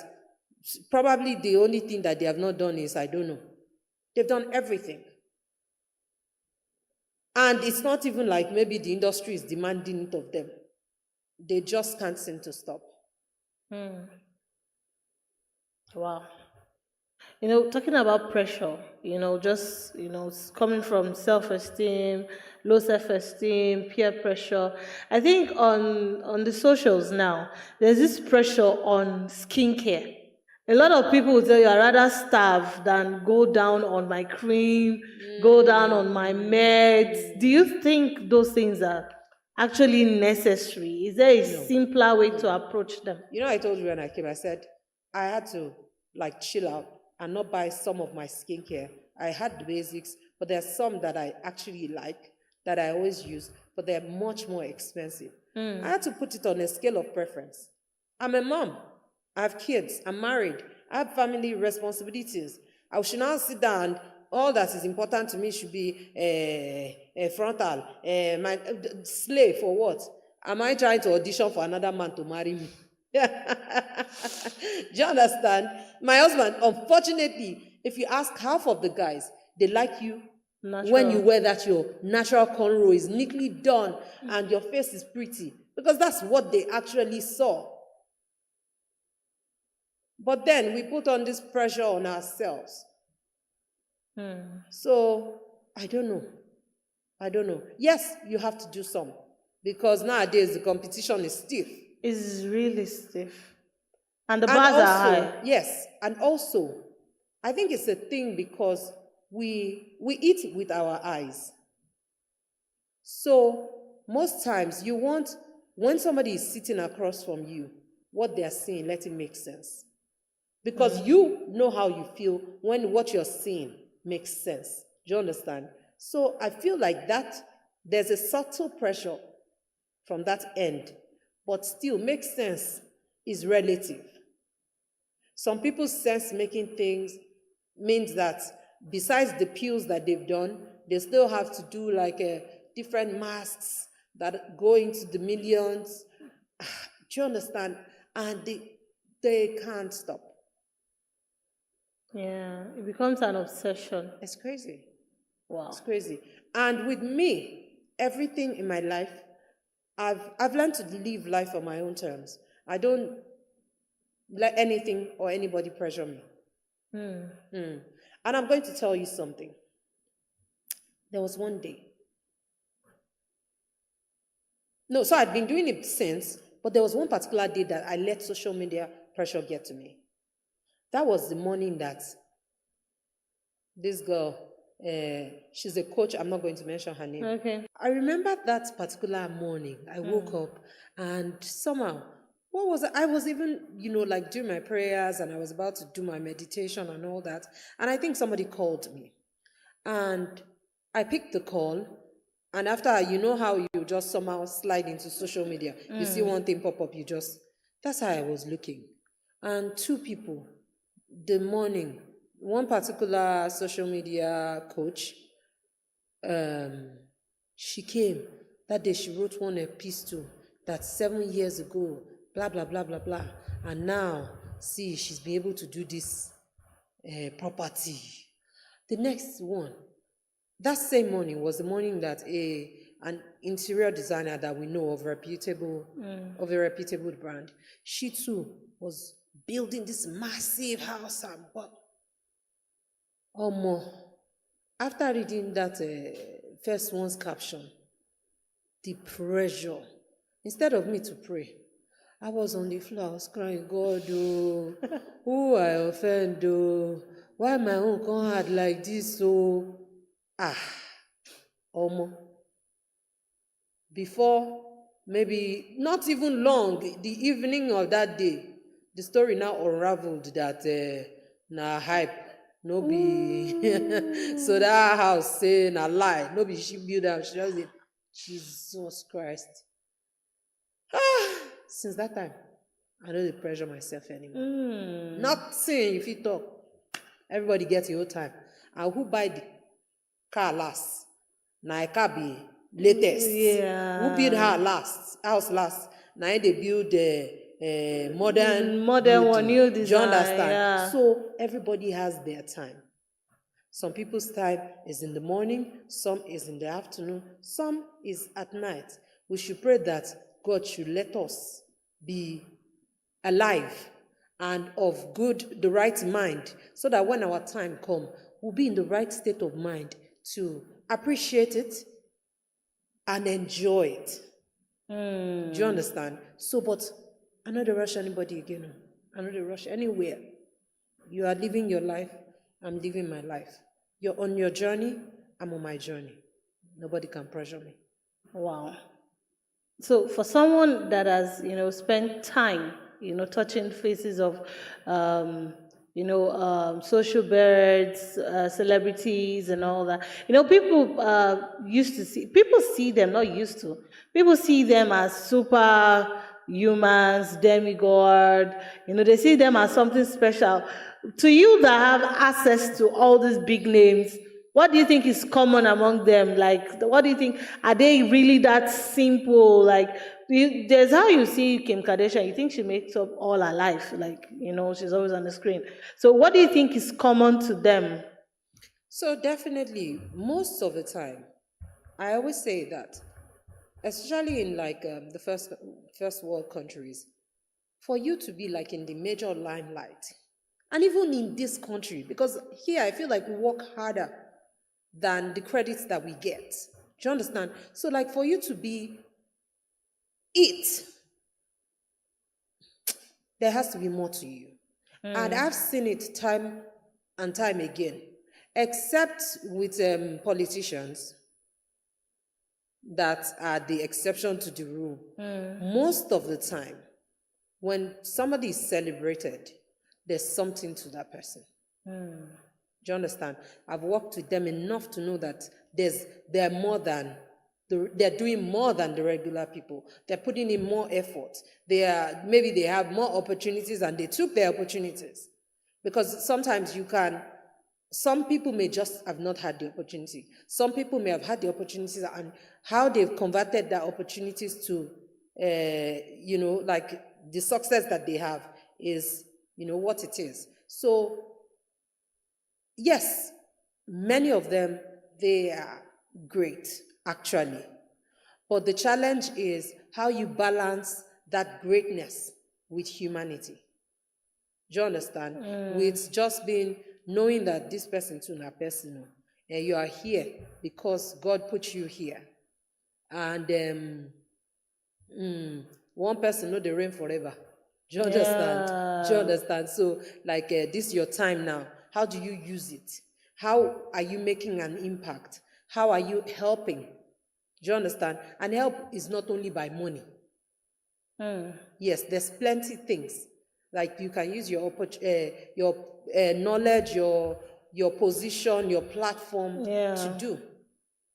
probably the only thing that they have not done is, I don't know. They've done everything. And it's not even like maybe the industry is demanding it of them. They just can't seem to stop. Wow. Talking about pressure, just, coming from self-esteem, low self-esteem, peer pressure. I think on the socials now, there's this pressure on skincare. A lot of people will tell you, I'd rather starve than go down on my cream, go down on my meds. Do you think those things are actually necessary? Is there a simpler way to approach them? I told you when I came, I said, I had to chill out and not buy some of my skincare. I had the basics, but there's some that I actually like, that I always use, but they're much more expensive. I had to put it on a scale of preference. I'm a mom. I have kids. I'm married. I have family responsibilities. I should now sit down and all that is important to me should be frontal. My slave for what? Am I trying to audition for another man to marry me? Do you understand? My husband, unfortunately, if you ask half of the guys, they like you when you wear that your natural cornrow is neatly done and your face is pretty, because that's what they actually saw. But then we put on this pressure on ourselves. So I don't know. Yes, you have to do some, because nowadays the competition is stiff. It's really stiff. And the bars are high. Yes. And also, I think it's a thing because we eat with our eyes. So most times you want, when somebody is sitting across from you, what they are saying, let it make sense. Because you know how you feel when what you're seeing makes sense. Do you understand? So I feel like that there's a subtle pressure from that end, but still makes sense is relative. Some people's sense making things means that besides the pills that they've done, they still have to do like different masks that go into the millions. Do you understand? And they can't stop. Yeah, it becomes an obsession. It's crazy. Wow. It's crazy. And with me, everything in my life, I've learned to live life on my own terms. I don't let anything or anybody pressure me. And I'm going to tell you something. There was one day. No, so I'd been doing it since, but there was one particular day that I let social media pressure get to me. That was the morning that this girl, she's a coach, I'm not going to mention her name. Okay. I remember that particular morning, I woke up and somehow, what was it? I was even, like doing my prayers and I was about to do my meditation and all that. And I think somebody called me. And I picked the call. And after, you know how you just somehow slide into social media. You see one thing pop up, that's how I was looking. And two people, the morning, one particular social media coach, she came. That day she wrote one epistle that 7 years ago, blah, blah, blah, blah, blah. And now, see, she's been able to do this property. The next one, that same morning was the morning that an interior designer that we know of a reputable brand, she too was building this massive house and what? After reading that first one's caption, the pressure, instead of me to pray, I was on the floor, I was crying, God, oh, who I offend, oh, why my own come hard like this, oh, before maybe not even long, the evening of that day, the story now unraveled that na hype, no be so that house say na lie, no be she build am, she just dey, Jesus Christ. Since that time, I no dey pressure myself anymore. Not saying if you talk, everybody get your own time. And who buy the car last? Na a car be latest. Yeah. Who build house last? Now they build modern one, new building. design. Do you understand? Yeah. So everybody has their time. Some people's time is in the morning, some is in the afternoon, some is at night. We should pray that God should let us be alive and of the right mind, so that when our time comes, we'll be in the right state of mind to appreciate it and enjoy it. Do you understand? So, but I know they rush anybody again. I know they rush anywhere. You are living your life, I'm living my life. You're on your journey, I'm on my journey. Nobody can pressure me. Wow. So for someone that has, spent time, touching faces of, social birds, celebrities and all that, people see them, not used to, people see them as super humans, demigod, they see them as something special. To you that have access to all these big names, what do you think is common among them? Like, what do you think? Are they really that simple? Like, there's how you see Kim Kardashian. You think she makes up all her life. Like, she's always on the screen. So what do you think is common to them? So definitely, most of the time, I always say that, especially in like the first world countries, for you to be like in the major limelight, and even in this country, because here I feel like we work harder than the credits that we get. Do you understand? So like for you to be it, there has to be more to you. And I've seen it time and time again, except with politicians. that are the exception to the rule. Most of the time, when somebody is celebrated, there's something to that person. Do you understand? I've worked with them enough to know that they're doing more than the regular people. They're putting in more effort. Maybe they have more opportunities and they took their opportunities. Because sometimes some people may just have not had the opportunity. Some people may have had the opportunities, and how they've converted their opportunities to, like the success that they have is, what it is. So, yes, many of them, they are great, actually. But the challenge is how you balance that greatness with humanity. Do you understand? With just knowing that this person too na personal, and you are here because God put you here. And one person know the rain forever. Do you understand? Do you understand? So, like, this is your time now. How do you use it? How are you making an impact? How are you helping? Do you understand? And help is not only by money. Yes, there's plenty things. Like you can use your knowledge, your position, your platform to do.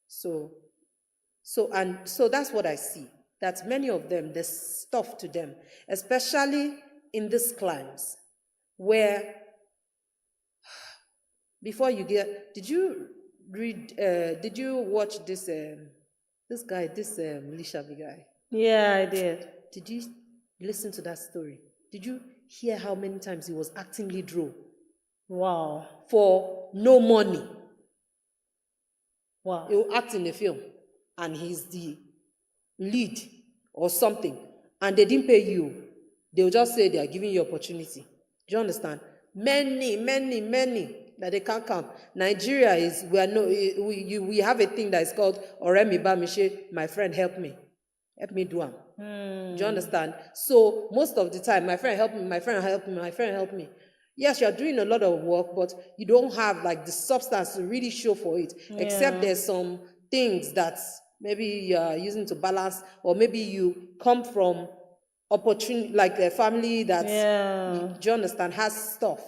So that's what I see. That many of them, there's stuff to them, especially in these climes, where before you did you watch this guy, Lishabi guy? Yeah, I did. Did you listen to that story? Did you hear how many times he was acting lead role? Wow. For no money. Wow. He will act in a film and he's the lead or something, and they didn't pay you. They will just say they are giving you opportunity. Do you understand? Many that they can't count. Nigeria is, we have a thing that is called Oremi Bamishe, my friend, help me do am. Do you understand? So most of the time, my friend help me, my friend help me, my friend help me. Yes, you're doing a lot of work, but you don't have like the substance to really show for it. Except there's some things that maybe you're using to balance, or maybe you come from opportunity, like a family that's, do you understand, has stuff.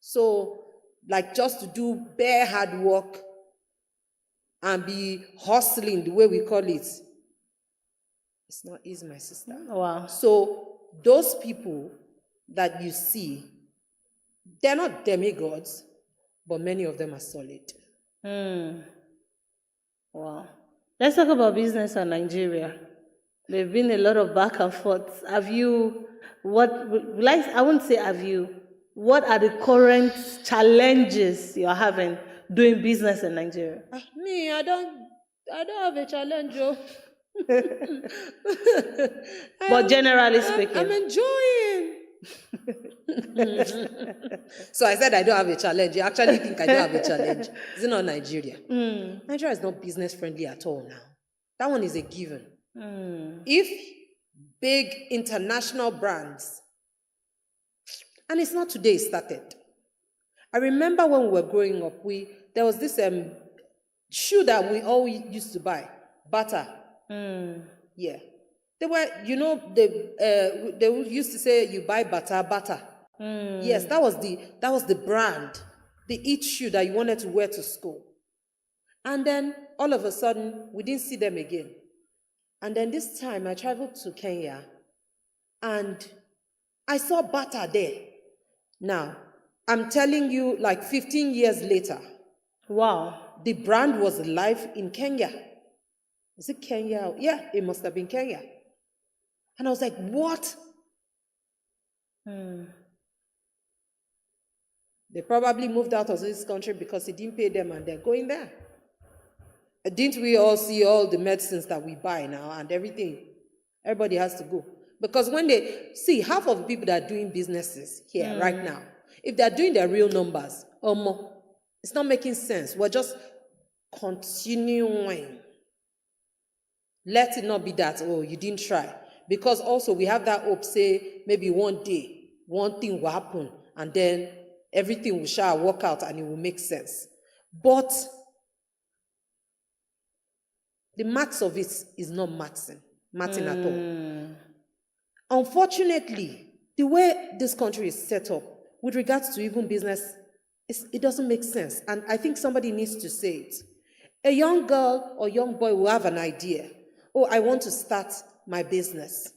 So, like, just to do bare hard work and be hustling the way we call it, it's not easy, my sister. Wow. So those people that you see, they're not demigods, but many of them are solid. Wow. Let's talk about business in Nigeria. There've been a lot of back and forth. I wouldn't say have you. What are the current challenges you're having doing business in Nigeria? Me, I don't have a challenge, oh. But generally speaking, I'm enjoying. So I said I don't have a challenge. You actually think I don't have a challenge. Is it not Nigeria? Nigeria is not business friendly at all now. That one is a given. If big international brands, and it's not today it started. I remember when we were growing up, there was this shoe that we all used to buy, Bata. Yeah. They were, they used to say you buy Bata. Yes, that was the brand, the each shoe that you wanted to wear to school. And then all of a sudden, we didn't see them again. And then this time I traveled to Kenya and I saw Bata there. Now, I'm telling you, like 15 years later, wow, the brand was alive in Kenya. Is it Kenya? Yeah, it must have been Kenya. And I was like, what? They probably moved out of this country because he didn't pay them and they're going there. Didn't we all see all the medicines that we buy now and everything? Everybody has to go. Because when they see half of the people that are doing businesses here right now, if they're doing their real numbers or more, it's not making sense. We're just continuing. Let it not be that, oh, you didn't try. Because also we have that hope, say, maybe one day, one thing will happen, and then everything will work out and it will make sense. But the maths of it is not mathing at all. Unfortunately, the way this country is set up with regards to even business, it doesn't make sense. And I think somebody needs to say it. A young girl or young boy will have an idea. Oh, I want to start my business.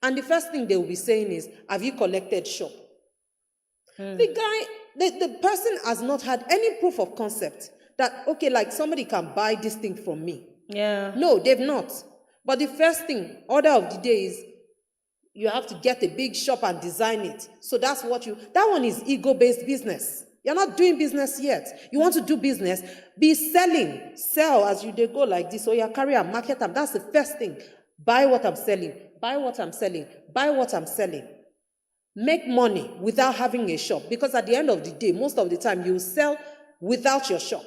And the first thing they will be saying is, have you collected shop? The person has not had any proof of concept that, okay, like somebody can buy this thing from me. Yeah. No, they've not. But the first thing, order of the day is, you have to get a big shop and design it. So that's what that one is ego-based business. You're not doing business yet. You want to do business, be selling. Sell as you go like this, or you carry and market them. That's the first thing. Buy what I'm selling. Buy what I'm selling. Buy what I'm selling. Make money without having a shop. Because at the end of the day, most of the time, you sell without your shop.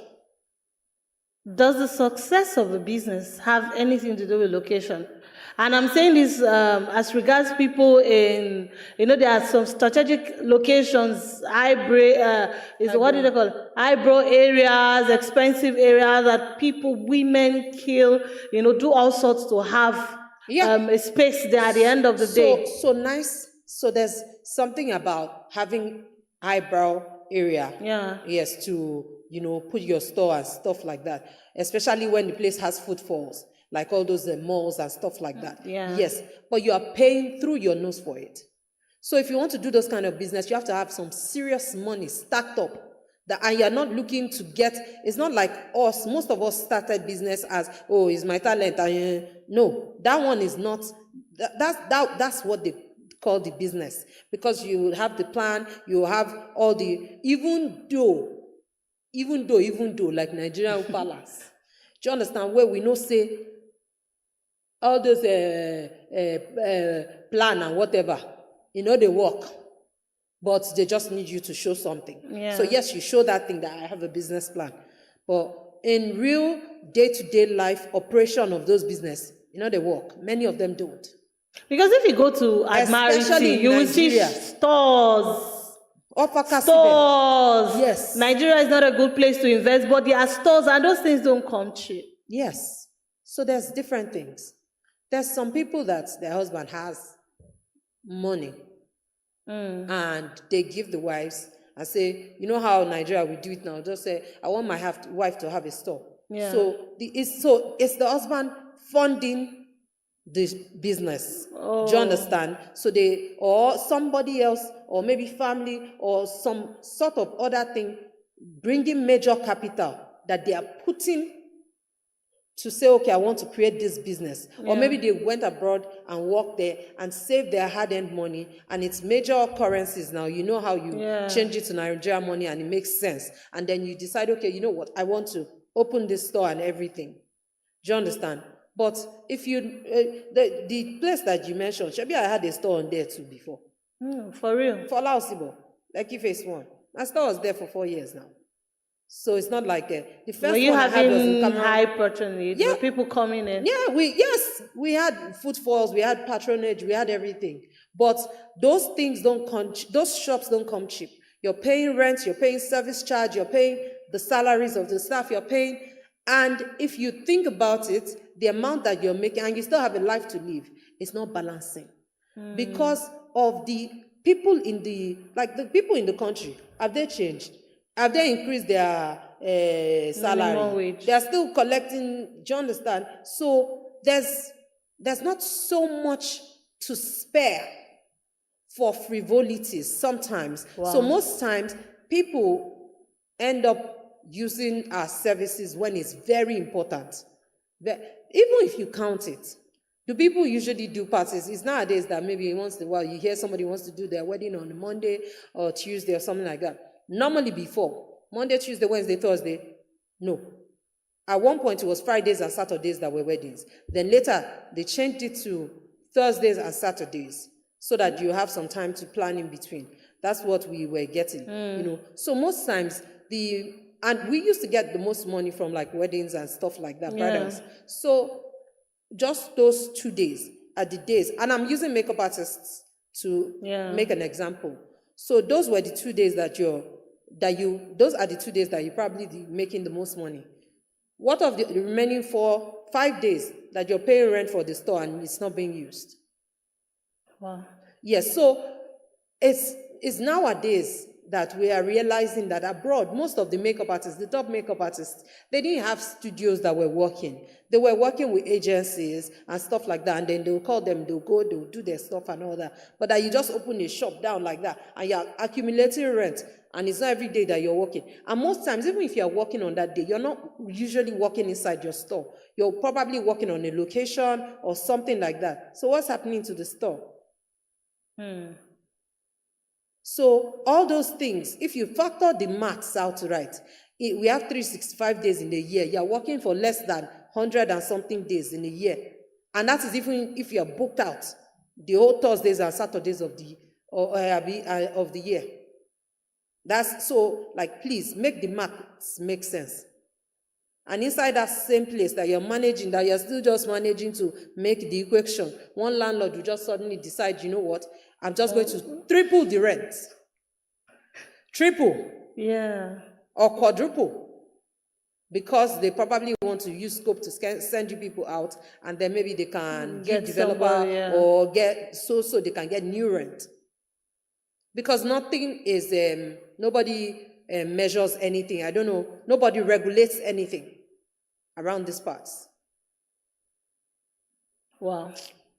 Does the success of a business have anything to do with location? And I'm saying this as regards people in, there are some strategic locations, what do they call it? Eyebrow areas, expensive areas that women kill, do all sorts to have a space there at the end of the day. So nice. So there's something about having eyebrow area. Yeah. Yes, to, put your store and stuff like that. Especially when the place has footfalls, like all those malls and stuff like that. Yeah. Yes, but you are paying through your nose for it. So if you want to do those kind of business, you have to have some serious money stacked up. And you're not looking to it's not like us. Most of us started business as, oh, it's my talent. No, that one is not. That's what they call the business. Because you have the plan, you have all the, even though, like Nigerian Palace. Do you understand? Where we know say all those plan and whatever, they work. But they just need you to show something. Yeah. So yes, you show that thing that I have a business plan. But in real day-to-day life operation of those business, they work. Many of them don't. Because if you go to Admiralty, you will see stores. Stores. Yes. Nigeria is not a good place to invest, but there are stores and those things don't come cheap. Yes. So there's different things. There's some people that their husband has money and they give the wives and say, you know how Nigeria we do it now? Just say, I want my wife to have a store. Yeah. So it's the husband funding the business. Oh. Do you understand? So or somebody else, or maybe family, or some sort of other thing, bringing major capital that they are putting to say, okay, I want to create this business. Yeah. Or maybe they went abroad and worked there and saved their hard-earned money, and it's major currencies now. You know how you change it to Nigerian money and it makes sense. And then you decide, okay, you know what, I want to open this store and everything. Do you understand? But if you, the place that you mentioned, Shebi, I had a store on there too before. For real? For Laosibo, Lekki Phase 1. My store was there for 4 years now. So it's not like the first Were you one having I had was in Cameroon. high patronage? Yeah. Were people coming in? Yeah, we had footfalls, we had patronage, we had everything. But those things those shops don't come cheap. You're paying rent, you're paying service charge, you're paying the salaries of the staff, you're paying. And if you think about it, the amount that you're making, and you still have a life to live, it's not balancing. Because of the people the people in the country, have they changed? Have they increased their salary? They are still collecting, do you understand? So there's not so much to spare for frivolities sometimes. Wow. So most times, people end up using our services when it's very important. Even if you count it, do people usually do parties? It's nowadays that maybe once in a while you hear somebody wants to do their wedding on a Monday or Tuesday or something like that. Normally before, Monday, Tuesday, Wednesday, Thursday, no. At one point, it was Fridays and Saturdays that were weddings. Then later, they changed it to Thursdays and Saturdays so that you have some time to plan in between. That's what we were getting, So most times, and we used to get the most money from like weddings and stuff like that, bridals. So just those 2 days are the days, and I'm using makeup artists to make an example. So those were the 2 days those are the 2 days that you're probably making the most money. What of the remaining 5 days that you're paying rent for the store and it's not being used? Wow. Yes, so it's nowadays that we are realizing that abroad, most of the makeup artists, the top makeup artists, they didn't have studios that were working. They were working with agencies and stuff like that, and then they'll call them, they'll go, they'll do their stuff and all that. But that you just open a shop down like that, and you're accumulating rent, and it's not every day that you're working. And most times, even if you're working on that day, you're not usually working inside your store. You're probably working on a location or something like that. So what's happening to the store? So all those things, if you factor the maths out right, we have 365 days in a year. You're working for less than 100 and something days in a year. And that is even if you're booked out the whole Thursdays and Saturdays of the year. That's so, like, please make the maths make sense. And inside that same place that you're managing, that you're still just managing to make the equation, one landlord will just suddenly decide, you know what, I'm just going to triple the rent. Triple. Yeah. Or quadruple. Because they probably want to use scope to send you people out, and then maybe they can give developer or get so they can get new rent. Because nothing is, nobody measures anything. I don't know, nobody regulates anything around these parts. Wow.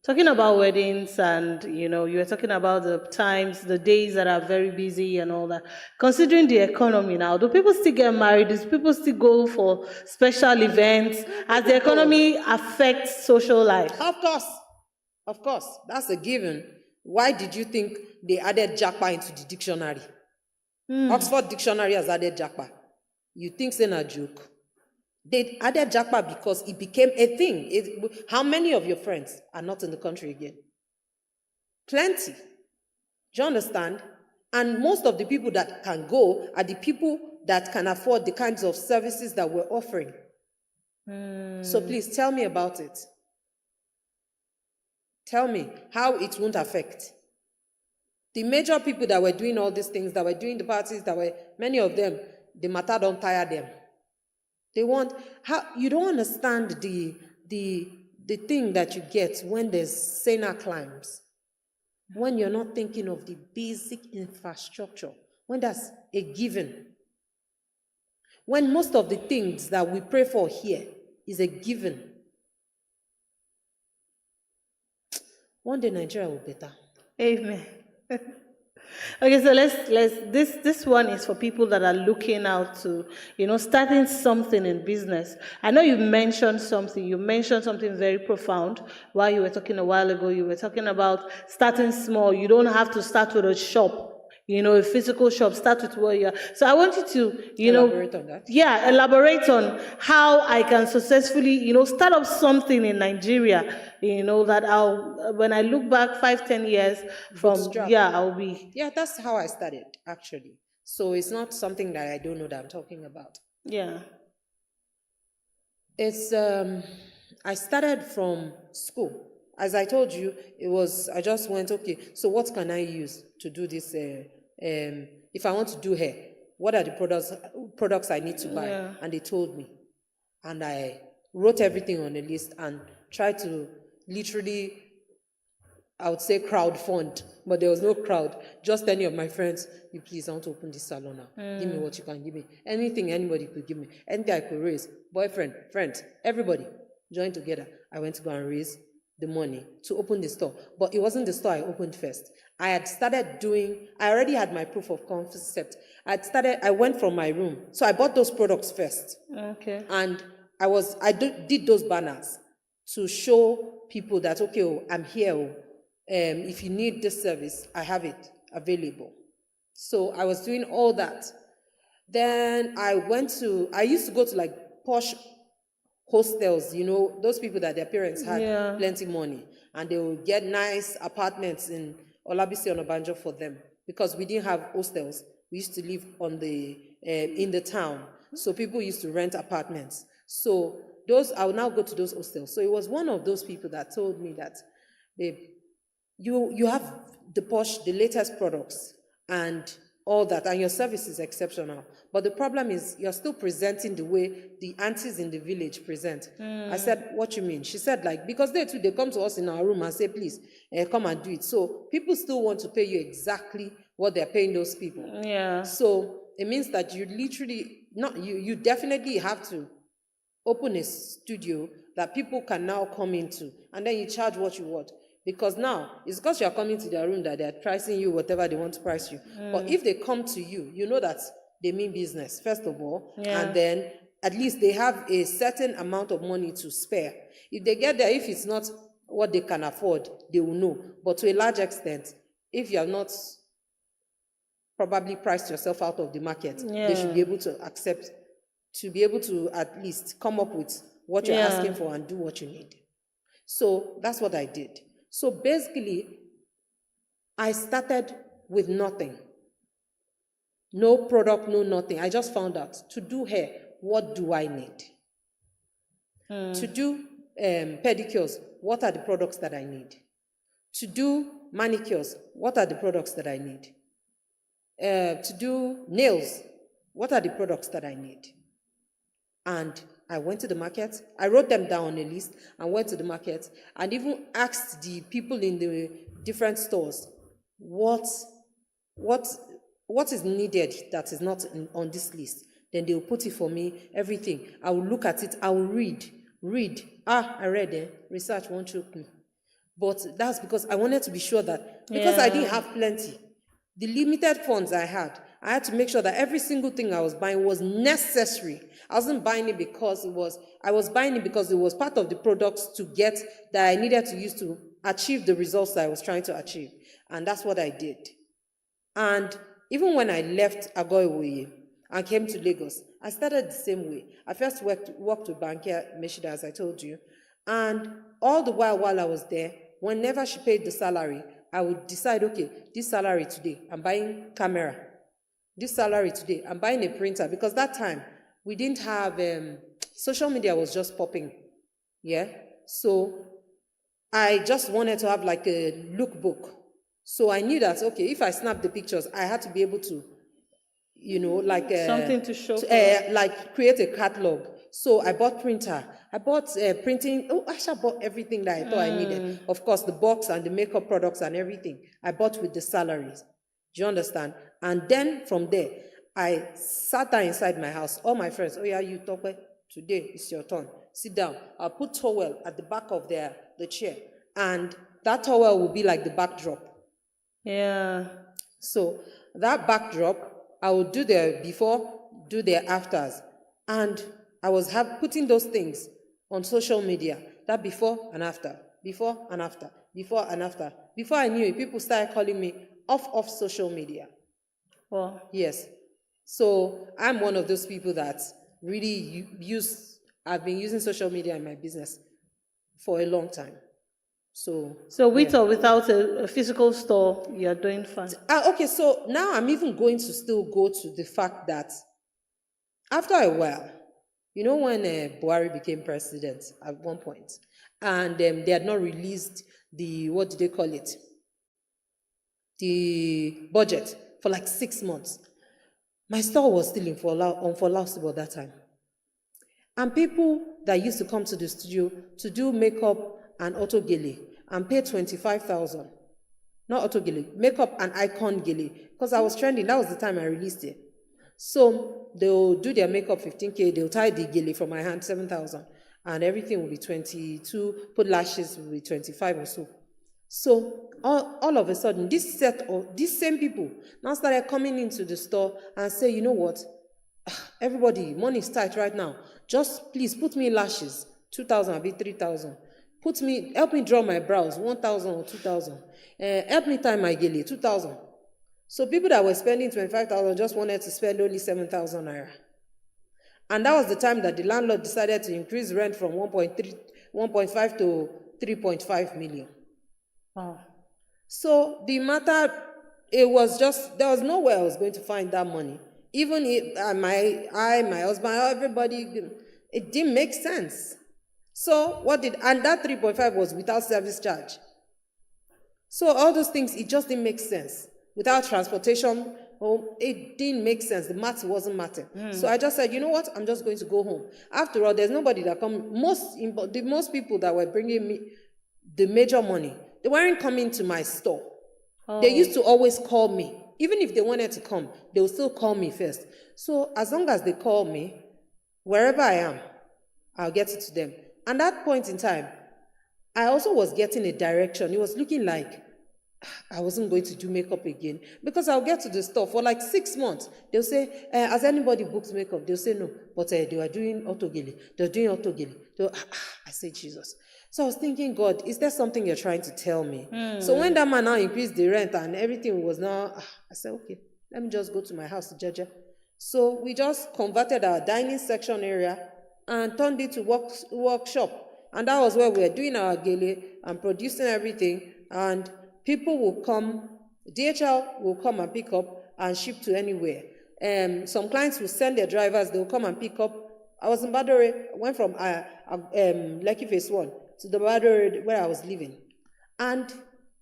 Talking about weddings, and you were talking about the times, the days that are very busy and all that. Considering the economy now, do people still get married? Do people still go for special events? As the economy affects social life? Of course, that's a given. Why did you think they added japa into the dictionary? Oxford Dictionary has added japa. You think it's a joke? They added japa because it became a thing. How many of your friends are not in the country again? Plenty. Do you understand? And most of the people that can go are the people that can afford the kinds of services that we're offering. So please tell me about it. Tell me how it won't affect. The major people that were doing all these things, that were doing the parties, many of them, the matter don't tire them. They want, you don't understand the thing that you get when there's Sena climbs. When you're not thinking of the basic infrastructure, when that's a given. When most of the things that we pray for here is a given. One day Nigeria will be better. Amen. Okay, so this one is for people that are looking out to, starting something in business. I know you mentioned something very profound while you were talking a while ago. You were talking about starting small. You don't have to start with a shop. A physical shop. Start with where you are. So I want you to, elaborate on that. Yeah, elaborate on how I can successfully, start up something in Nigeria. That when I look back 5-10 years from, I'll be. Yeah, that's how I started, actually. So it's not something that I don't know that I'm talking about. Yeah. It's, I started from school. As I told you, I just went, okay, so what can I use to do this? If I want to do hair, what are the products I need to buy? Yeah. And they told me. And I wrote everything on a list and tried to literally, I would say crowdfund, but there was no crowd. Just any of my friends, you please, I want to open this salon now. Give me what you can give me. Anything anybody could give me. Anything I could raise. Boyfriend, friends, everybody joined together. I went to go and raise the money to open the store. But it wasn't the store I opened first. I already had my proof of concept. I went from my room. So I bought those products first. Okay. And I did those banners to show people that, okay, I'm here. If you need this service, I have it available. So I was doing all that. Then I used to go to like posh hostels, those people that their parents had plenty money, and they would get nice apartments in Olabisi Onabanjo for them, because we didn't have hostels. We used to live in the town, so people used to rent apartments. So I would now go to those hostels. So it was one of those people that told me that, babe, you have the latest products, and all that, and your service is exceptional. But the problem is you're still presenting the way the aunties in the village present. I said, what you mean? She said, like, because they too, they come to us in our room and say, please, come and do it. So people still want to pay you exactly what they're paying those people. Yeah. So it means that you literally, you definitely have to open a studio that people can now come into, and then you charge what you want. Because now, it's because you're coming to their room that they're pricing you whatever they want to price you. But if they come to you, you know that they mean business, first of all, and then at least they have a certain amount of money to spare. If they get there, if it's not what they can afford, they will know. But to a large extent, if you're not probably priced yourself out of the market, they should be able to accept, to be able to at least come up with what you're asking for and do what you need. So that's what I did. So basically, I started with nothing. No product, no nothing. I just found out to do hair, what do I need? To do pedicures, what are the products that I need? To do manicures, what are the products that I need? To do nails, what are the products that I need? And I went to the market. I wrote them down on a list and went to the market and even asked the people in the different stores what is needed that is not on this list. Then they will put it for me, everything. I will look at it. I will read. I read it. Research won't choke me. But that's because I wanted to be sure that, because I didn't have plenty, the limited funds I had to make sure that every single thing I was buying was necessary. I wasn't buying it because I was buying it because it was part of the products to get that I needed to use to achieve the results that I was trying to achieve. And that's what I did. And even when I left Agoiwoye and came to Lagos, I started the same way. I first worked with Bankia Meshida, as I told you. And all the while I was there, whenever she paid the salary, I would decide, okay, this salary today, I'm buying camera. This salary today, I'm buying a printer. Because that time, we didn't have, social media was just popping. Yeah? So I just wanted to have like a lookbook. So I knew that, okay, if I snap the pictures, I had to be able to, like... something to show. Like create a catalog. So I bought printer. I bought printing. Oh, actually, I bought everything that I thought I needed. Of course, the box and the makeup products and everything. I bought with the salaries. Do you understand? And then from there, I sat down inside my house. All my friends, oh yeah, you talk. Today it's your turn. Sit down. I'll put towel at the back of the chair. And that towel will be like the backdrop. Yeah. So that backdrop, I would do the before, do the afters. And I was putting those things on social media, that before and after, before and after, before and after. Before I knew it, people started calling me off social media. Well. Yes. So I'm one of those people that really I've been using social media in my business for a long time. So with or without a physical store, you're doing fine. Okay, so now I'm even going to still go to the fact that after a while, when Buhari became president at one point, and they had not released the, what do they call it? The budget for like 6 months. My store was still on for Laosibo that time. And people that used to come to the studio to do makeup and auto gele and pay 25,000. Not auto gele, makeup and icon gele. Because I was trending, that was the time I released it. So they'll do their makeup 15K, they'll tie the gele from my hand 7,000, and everything will be 22, put lashes will be 25 or so. So all of a sudden, these same people now started coming into the store and say, you know what, everybody, money is tight right now. Just please put me lashes, 2,000, I'll be 3,000. Help me draw my brows, 1,000 or 2,000. Help me tie my gele, 2,000. So people that were spending 25,000 just wanted to spend only 7,000 naira. And that was the time that the landlord decided to increase rent from 1.5 to 3.5 million. Wow. So the matter, it was just, there was nowhere I was going to find that money. Even my husband, everybody, it didn't make sense. So and that 3.5 was without service charge. So all those things, it just didn't make sense. Without transportation, Oh, it didn't make sense. The math wasn't matter. So I just said, you know what? I'm just going to go home. After all, there's nobody that come. The most people that were bringing me the major money, they weren't coming to my store. They used to always call me. Even if they wanted to come, they would still call me first. So as long as they call me, wherever I am, I'll get it to them. And that point in time, I also was getting a direction. It was looking like I wasn't going to do makeup again, because I'll get to the store for like 6 months. They'll say, has anybody booked makeup? They'll say no, but they were doing autogele. They're doing autogele. I say, Jesus. So I was thinking, God, is there something you're trying to tell me? So when that man now increased the rent and everything was now, I said, okay, let me just go to my house to Jaja. So we just converted our dining section area and turned it to workshop. And that was where we were doing our gele and producing everything. And people will come, DHL will come and pick up and ship to anywhere. Some clients will send their drivers, they'll come and pick up. I was in Badore, went from Lekki Phase 1 to the Badore where I was living. And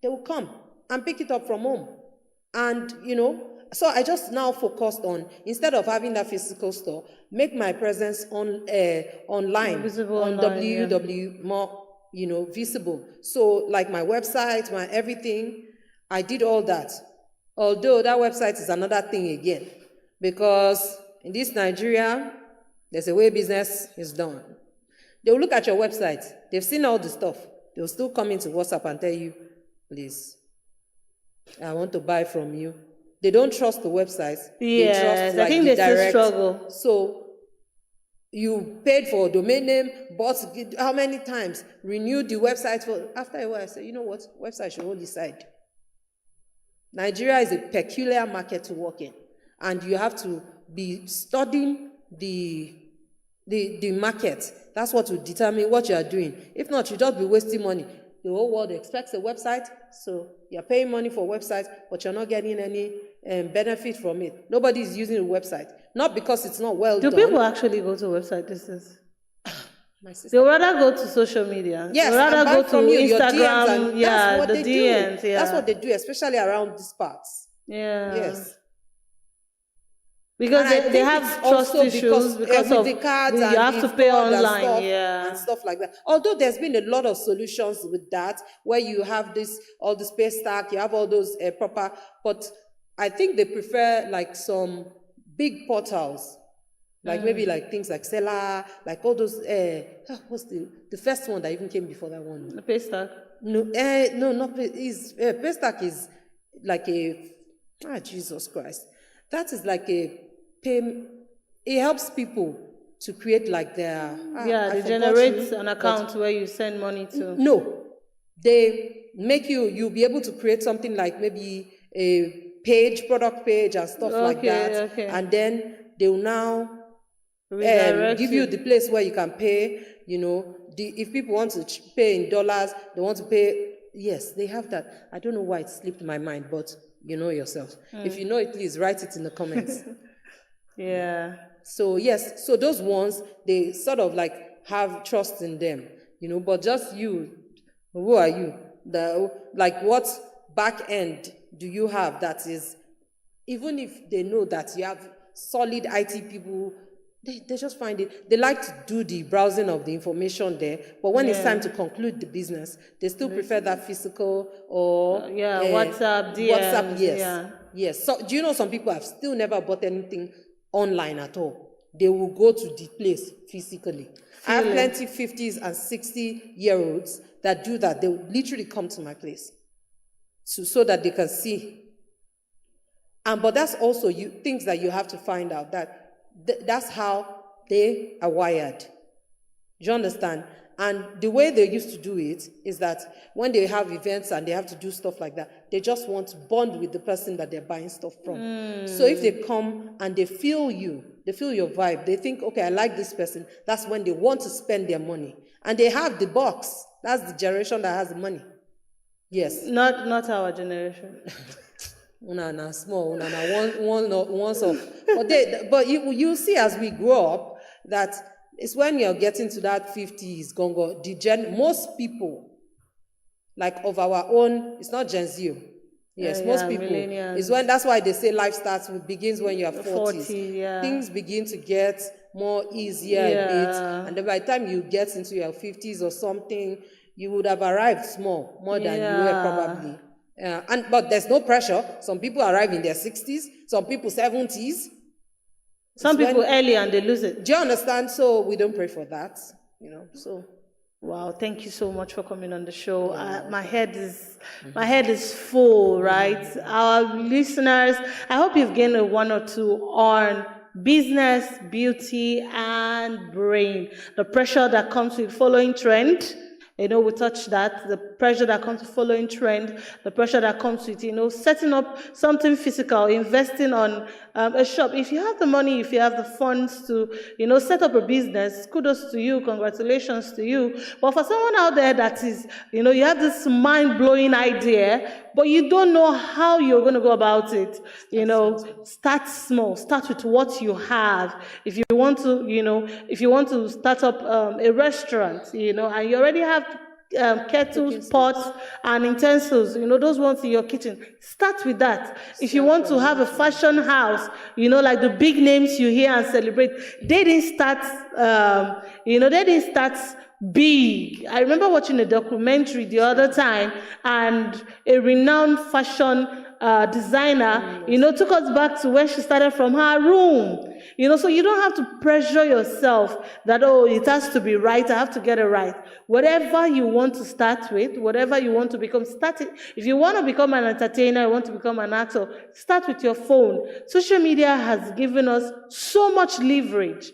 they will come and pick it up from home. And, so I just now focused on, instead of having that physical store, make my presence online, Visible on online, WW more, visible. So like my website, my everything, I did all that. Although that website is another thing again, because in this Nigeria, there's a way business is done. They will look at your website. They've seen all the stuff. They'll still come into WhatsApp and tell you, please, I want to buy from you. They don't trust the websites. Yes, they trust, like, I think the they still direct. struggle. So you paid for a domain name, bought how many times, renewed the website for. After a while, I said, you know what? Website should hold aside. Nigeria is a peculiar market to work in, and you have to be studying the market. That's what will determine what you are doing. If not, you just be wasting money. The whole world expects a website, so you're paying money for websites, but you're not getting any benefit from it. Nobody is using a website, not because it's not well done. Do people actually go to website these days? My sister. They rather go to social media. Yes, they rather go to from you, your DMs, Instagram. and Yeah, that's what the they DMs. do. Yeah, That's what they do, especially around these parts. Yeah. Yes. Because And they have trust also issues because with of the cards you and have to the pay fraud and online. and stuff like that. Although there's been a lot of solutions with that, where you have all the space stack, you have all those proper, but I think they prefer like some big portals, like maybe like things like Seller, like all those. What's the first one that even came before that one? The pay stack. No, no, not Paystack is like Jesus Christ. That is like a pay. It helps people to create like their. They generate an account where you send money to. No, they make you'll be able to create something like maybe a product page and stuff like that. Okay. And then they will now give you the place where you can pay, if people want to pay in dollars, they want to pay. Yes, they have that. I don't know why it slipped my mind, but you know yourself. If you know it, please write it in the comments. Yeah. So yes, so those ones, they sort of like have trust in them, but just you, who are you? What back end do you have that is, even if they know that you have solid IT people, they just find it. They like to do the browsing of the information there, but when it's time to conclude the business, they still prefer that physical or WhatsApp, DMs, WhatsApp. Yes, yeah. Yes. So do you know some people have still never bought anything online at all? They will go to the place physically. I have plenty 50s and 60-year-olds that do that. They will literally come to my place so that they can see. But that's also things that you have to find out that's how they are wired. Do you understand? And the way they used to do it is that when they have events and they have to do stuff like that, they just want to bond with the person that they're buying stuff from. So if they come and they feel your vibe, they think, okay, I like this person, that's when they want to spend their money. And they have the box. That's the generation that has the money. Yes. Not our generation. Una small, once off. But you see as we grow up that it's when you're getting to that 50s, most people, like of our own, it's not Gen Z, Yes, Yeah, most people. millennials. It's when, that's why they say life begins when you're 40s. 40, yeah. Things begin to get more easier a Yeah. bit. And then by the time you get into your 50s or something, you would have arrived more than you were Yeah. probably. But there's no pressure. Some people arrive in their 60s, some people 70s. Some people early and they lose it. Do you understand? So we don't pray for that, you know. So wow, thank you so much for coming on the show. My head is full, right? Our listeners, I hope you've gained a one or two on business, beauty, and brain. The pressure that comes with following trend. You know, we touched that, the pressure that comes with following trend, the pressure that comes with, you know, setting up something physical, investing on a shop. If you have the money, if you have the funds to, you know, set up a business, kudos to you, congratulations to you. But for someone out there that is, you know, you have this mind-blowing idea, but you don't know how you're going to go about it, you know, start small, start with what you have. If you want to, you know, if you want to start up a restaurant, you know, and you already have kettles, pots, and utensils, you know, those ones in your kitchen. Start with that. If you want to have a fashion house, you know, like the big names you hear and celebrate, they didn't start, you know, they didn't start big. I remember watching a documentary the other time, and a renowned fashion designer, you know, took us back to where she started from her room. You know, so you don't have to pressure yourself that, oh, it has to be right, I have to get it right. Whatever you want to start with, whatever you want to become, start it. If you want to become an entertainer, you want to become an actor, start with your phone. Social media has given us so much leverage.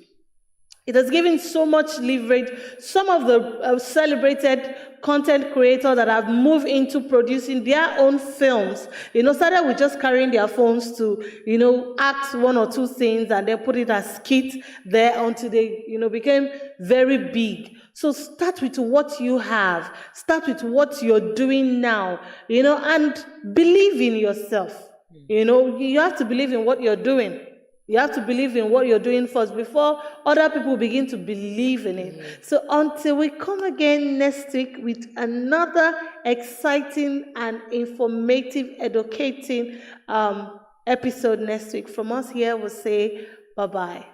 It has given so much leverage. Some of the celebrated content creators that have moved into producing their own films, you know, started with just carrying their phones to, you know, act one or two things and then put it as skit there until they, you know, became very big. So start with what you have. Start with what you're doing now, you know, and believe in yourself. You know, you have to believe in what you're doing. You have to believe in what you're doing first before other people begin to believe in it. So until we come again next week with another exciting and informative, educating episode next week, from us here, we'll say bye-bye.